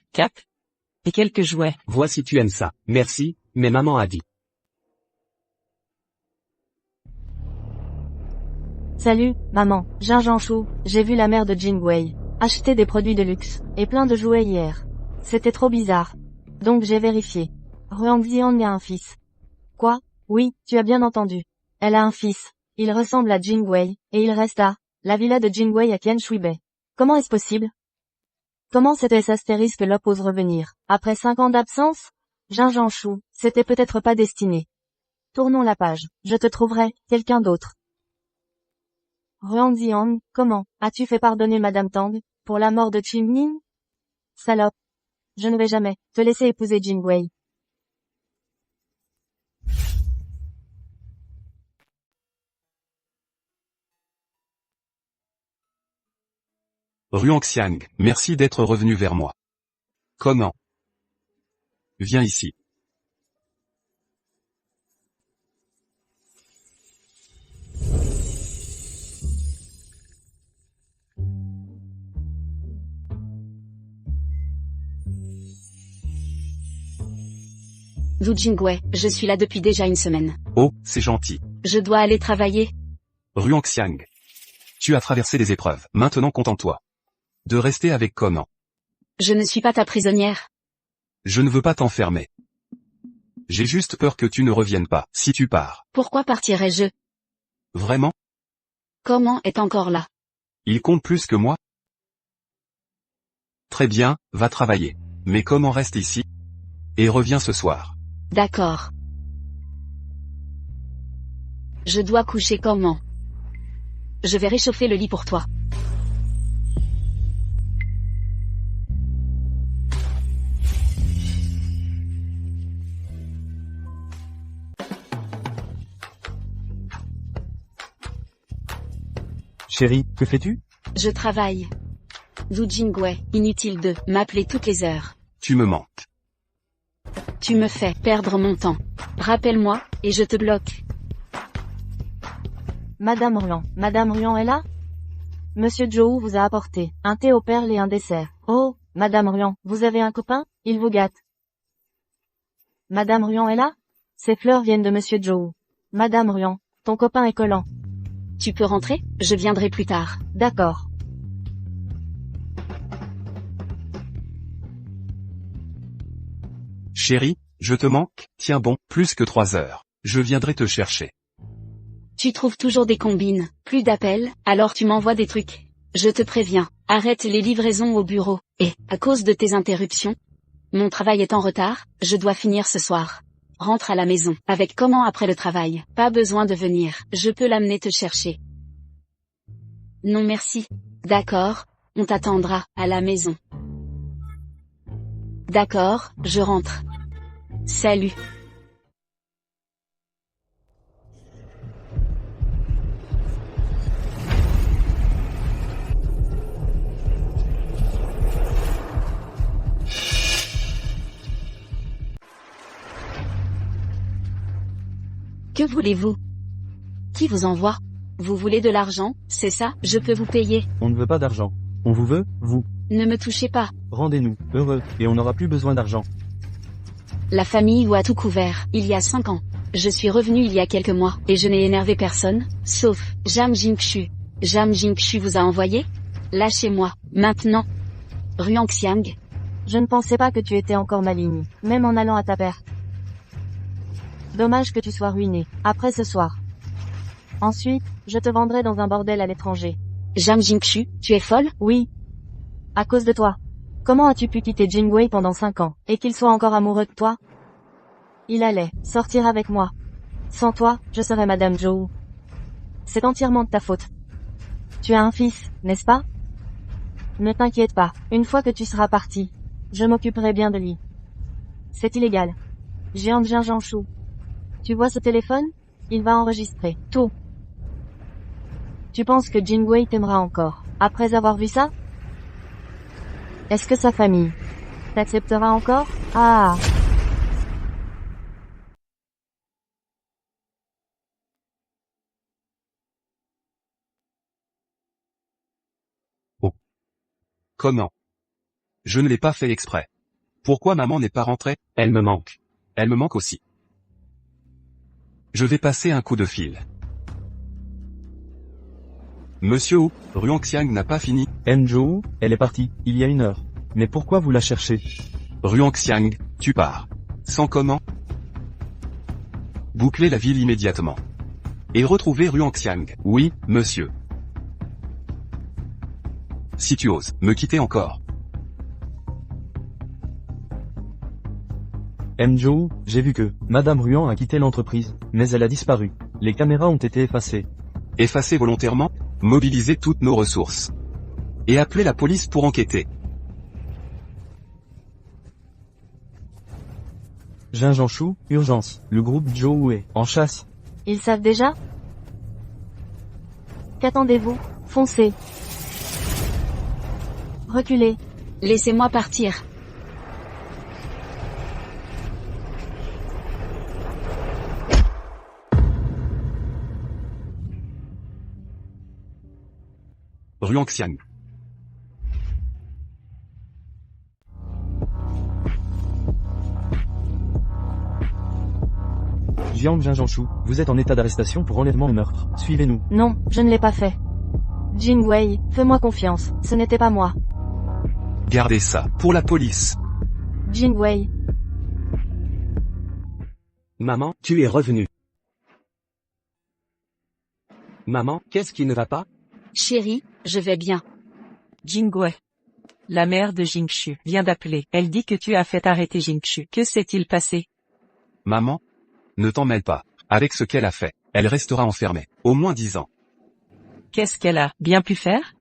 Et quelques jouets. Vois si tu aimes ça. Merci, mais maman a dit. Salut, maman, Jinjanshu, j'ai vu la mère de Jingwei acheter des produits de luxe, et plein de jouets hier. C'était trop bizarre. Donc j'ai vérifié. Ruangxiang a un fils. Quoi? Oui, tu as bien entendu. Elle a un fils. Il ressemble à Jingwei, et il reste à la villa de Jingwei à Qianshuibei. Comment est-ce possible? Comment cet astérisque Lop ose revenir, après 5 ans d'absence? Jinjanshu, c'était peut-être pas destiné. Tournons la page, je te trouverai quelqu'un d'autre. Ruangxiang, comment as-tu fait pardonner Madame Tang pour la mort de Qingning? Salope. Je ne vais jamais te laisser épouser Jingwei. Ruangxiang, merci d'être revenu vers moi. Conan. Viens ici. Wu Jingwei, je suis là depuis déjà une semaine. Oh, c'est gentil. Je dois aller travailler. Ruangxiang. Tu as traversé des épreuves, maintenant contente-toi de rester avec Conan. Je ne suis pas ta prisonnière. Je ne veux pas t'enfermer. J'ai juste peur que tu ne reviennes pas, si tu pars. Pourquoi partirais-je? Vraiment? Comment est encore là? Il compte plus que moi? Très bien, va travailler. Mais comment reste ici? Et reviens ce soir. D'accord. Je dois coucher comment? Je vais réchauffer le lit pour toi. Chérie, que fais-tu? Je travaille. Zhu Jingwei, inutile de m'appeler toutes les heures. Tu me manques. Tu me fais perdre mon temps. Rappelle-moi, et je te bloque. Madame Ruan est là? Monsieur Zhou vous a apporté un thé aux perles et un dessert. Oh, Madame Ruan, vous avez un copain? Il vous gâte. Madame Ruan est là? Ces fleurs viennent de Monsieur Zhou. Madame Ruan, ton copain est collant. Tu peux rentrer? Je viendrai plus tard. D'accord. Chérie, je te manque? Tiens bon, plus que 3 heures. Je viendrai te chercher. Tu trouves toujours des combines, plus d'appels, alors tu m'envoies des trucs. Je te préviens, arrête les livraisons au bureau, et, à cause de tes interruptions, mon travail est en retard, je dois finir ce soir. Rentre à la maison, avec comment après le travail, pas besoin de venir, je peux l'amener te chercher. Non merci. D'accord, on t'attendra, à la maison. D'accord, je rentre. Salut. Que voulez-vous? Qui vous envoie? Vous voulez de l'argent, c'est ça? Je peux vous payer. On ne veut pas d'argent. On vous veut, vous. Ne me touchez pas. Rendez-nous, heureux, et on n'aura plus besoin d'argent. La famille vous a tout couvert, il y a 5 ans. Je suis revenu il y a quelques mois, et je n'ai énervé personne, sauf Jam Jingxu. Jam Jingxu vous a envoyé? Lâchez-moi, maintenant. Ruang Xiang. Je ne pensais pas que tu étais encore maligne, même en allant à ta perte. Dommage que tu sois ruiné, après ce soir. Ensuite, je te vendrai dans un bordel à l'étranger. Jam Jingxu, tu es folle? Oui. À cause de toi. Comment as-tu pu quitter Jingwei pendant 5 ans, et qu'il soit encore amoureux de toi? Il allait sortir avec moi. Sans toi, je serais Madame Zhou. C'est entièrement de ta faute. Tu as un fils, n'est-ce pas? Ne t'inquiète pas, une fois que tu seras parti, je m'occuperai bien de lui. C'est illégal. Jiang Jiangshu. Tu vois ce téléphone? Il va enregistrer tout. Tu penses que Jingwei t'aimera encore, après avoir vu ça? Est-ce que sa famille t'acceptera encore? Ah! Comment? Je ne l'ai pas fait exprès. Pourquoi maman n'est pas rentrée? Elle me manque. Elle me manque aussi. Je vais passer un coup de fil. Monsieur Wu, Ruang Xiang n'a pas fini. Zhou, elle est partie, il y a 1 heure. Mais pourquoi vous la cherchez? Ruang Xiang, tu pars. Sans comment? Bouclez la ville immédiatement. Et retrouvez Ruang Xiang. Oui, monsieur. Si tu oses, me quitter encore. Zhou, j'ai vu que Madame Ruan a quitté l'entreprise, mais elle a disparu. Les caméras ont été effacées. Effacez volontairement? Mobilisez toutes nos ressources. Et appelez la police pour enquêter. Jiangshu, urgence, le groupe Zhou est en chasse. Ils savent déjà? Qu'attendez-vous? Foncez. Reculez. Laissez-moi partir. Ruang Xiang. Jiangshu, vous êtes en état d'arrestation pour enlèvement et meurtre. Suivez-nous. Non, je ne l'ai pas fait. Jingwei, fais-moi confiance, ce n'était pas moi. Gardez ça, pour la police. Jingwei. Maman, tu es revenue. Maman, qu'est-ce qui ne va pas? Chérie, je vais bien. Jingwei. La mère de Jingshu vient d'appeler. Elle dit que tu as fait arrêter Jingshu. Que s'est-il passé? Maman? Ne t'en mêle pas. Avec ce qu'elle a fait, elle restera enfermée. Au moins 10 ans. Qu'est-ce qu'elle a bien pu faire?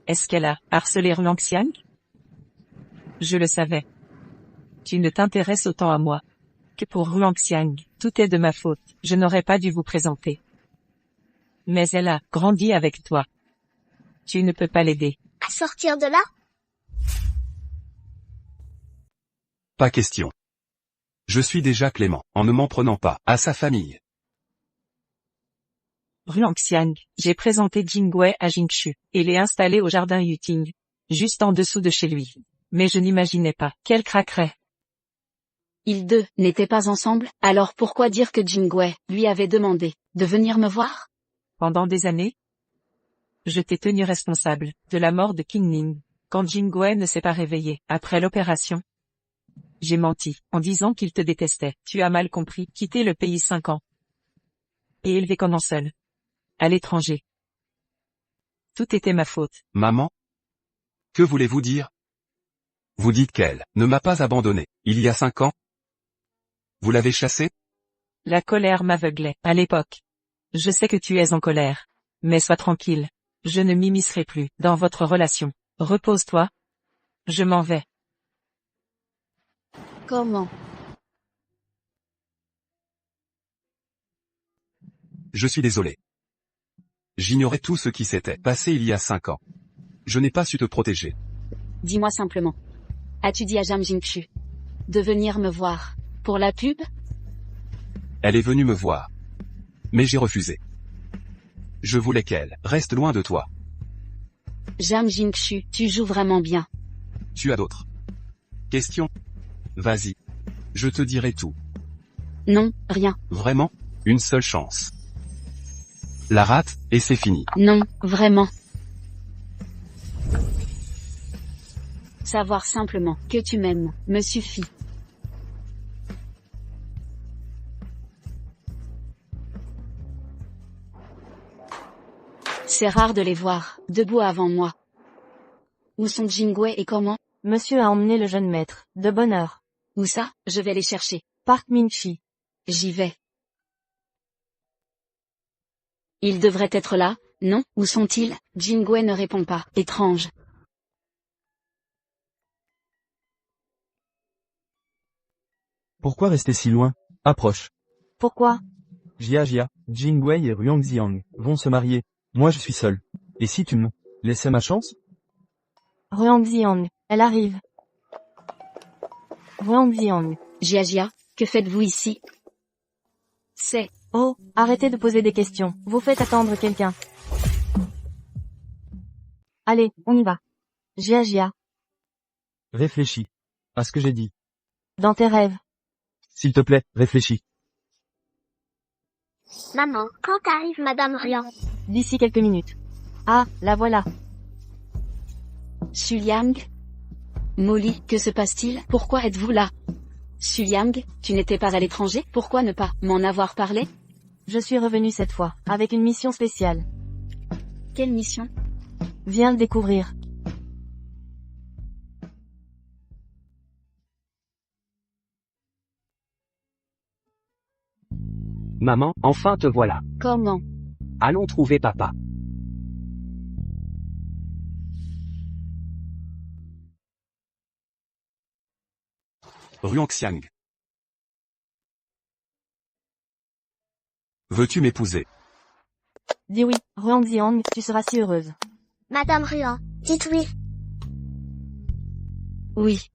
Est-ce qu'elle a harcelé Ruangxiang? Je le savais. Tu ne t'intéresses autant à moi que pour Ruangxiang. Tout est de ma faute. Je n'aurais pas dû vous présenter. Mais elle a grandi avec toi. Tu ne peux pas l'aider. Sortir de là? Pas question. Je suis déjà clément, en ne m'en prenant pas à sa famille. Ruangxiang, j'ai présenté Jingwei à Jingshu, et l'ai installé au jardin Yuting, juste en dessous de chez lui. Mais je n'imaginais pas qu'elle craquerait. Ils deux n'étaient pas ensemble, alors pourquoi dire que Jingwei lui avait demandé de venir me voir? Pendant des années, je t'ai tenu responsable de la mort de King Ning, quand Jingwei ne s'est pas réveillé après l'opération. J'ai menti, en disant qu'il te détestait. Tu as mal compris, quitter le pays 5 ans. Et élevé comme un seul. À l'étranger. Tout était ma faute. Maman? Que voulez-vous dire? Vous dites qu'elle ne m'a pas abandonné, il y a 5 ans? Vous l'avez chassée? La colère m'aveuglait, à l'époque. Je sais que tu es en colère. Mais sois tranquille. Je ne m'immiscerai plus dans votre relation. Repose-toi. Je m'en vais. Comment? Je suis désolé. J'ignorais tout ce qui s'était passé il y a 5 ans. Je n'ai pas su te protéger. Dis-moi simplement. As-tu dit à Jam Jingshu de venir me voir pour la pub? Elle est venue me voir. Mais j'ai refusé. Je voulais qu'elle reste loin de toi. Jam Jingshu, tu joues vraiment bien. Tu as d'autres questions? Vas-y. Je te dirai tout. Non, rien. Vraiment? Une seule chance. La rate, et c'est fini. Non, vraiment. Savoir simplement que tu m'aimes, me suffit. C'est rare de les voir, debout avant moi. Où sont Jingwei et comment? Monsieur a emmené le jeune maître, de bonne heure. Où ça? Je vais les chercher. Park Min-chi. J'y vais. Ils devraient être là, non? Où sont-ils? Jingwei ne répond pas. Étrange. Pourquoi rester si loin? Approche. Pourquoi? Jia, Jingwei et Ruangxiang vont se marier. Moi je suis seul. Et si tu me laissais ma chance? Ruangxiang, elle arrive. Ruangxiang. Jia, que faites-vous ici? C'est... Oh, arrêtez de poser des questions, vous faites attendre quelqu'un. Allez, on y va. Jia. Réfléchis à ce que j'ai dit. Dans tes rêves. S'il te plaît, réfléchis. Maman, quand arrive Madame Rian? D'ici quelques minutes. Ah, la voilà. Suliang? Molly, que se passe-t-il? Pourquoi êtes-vous là? Suliang, tu n'étais pas à l'étranger? Pourquoi ne pas m'en avoir parlé? Je suis revenu cette fois, avec une mission spéciale. Quelle mission? Viens le découvrir. Maman, enfin te voilà. Comment? Allons trouver papa. Ruangxiang. Veux-tu m'épouser? Dis oui, Ruangxiang, tu seras si heureuse. Madame Rian, dites oui. Oui.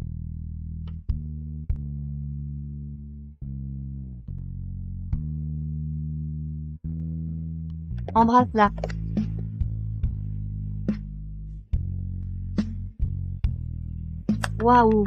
Embrasse-la. Waouh,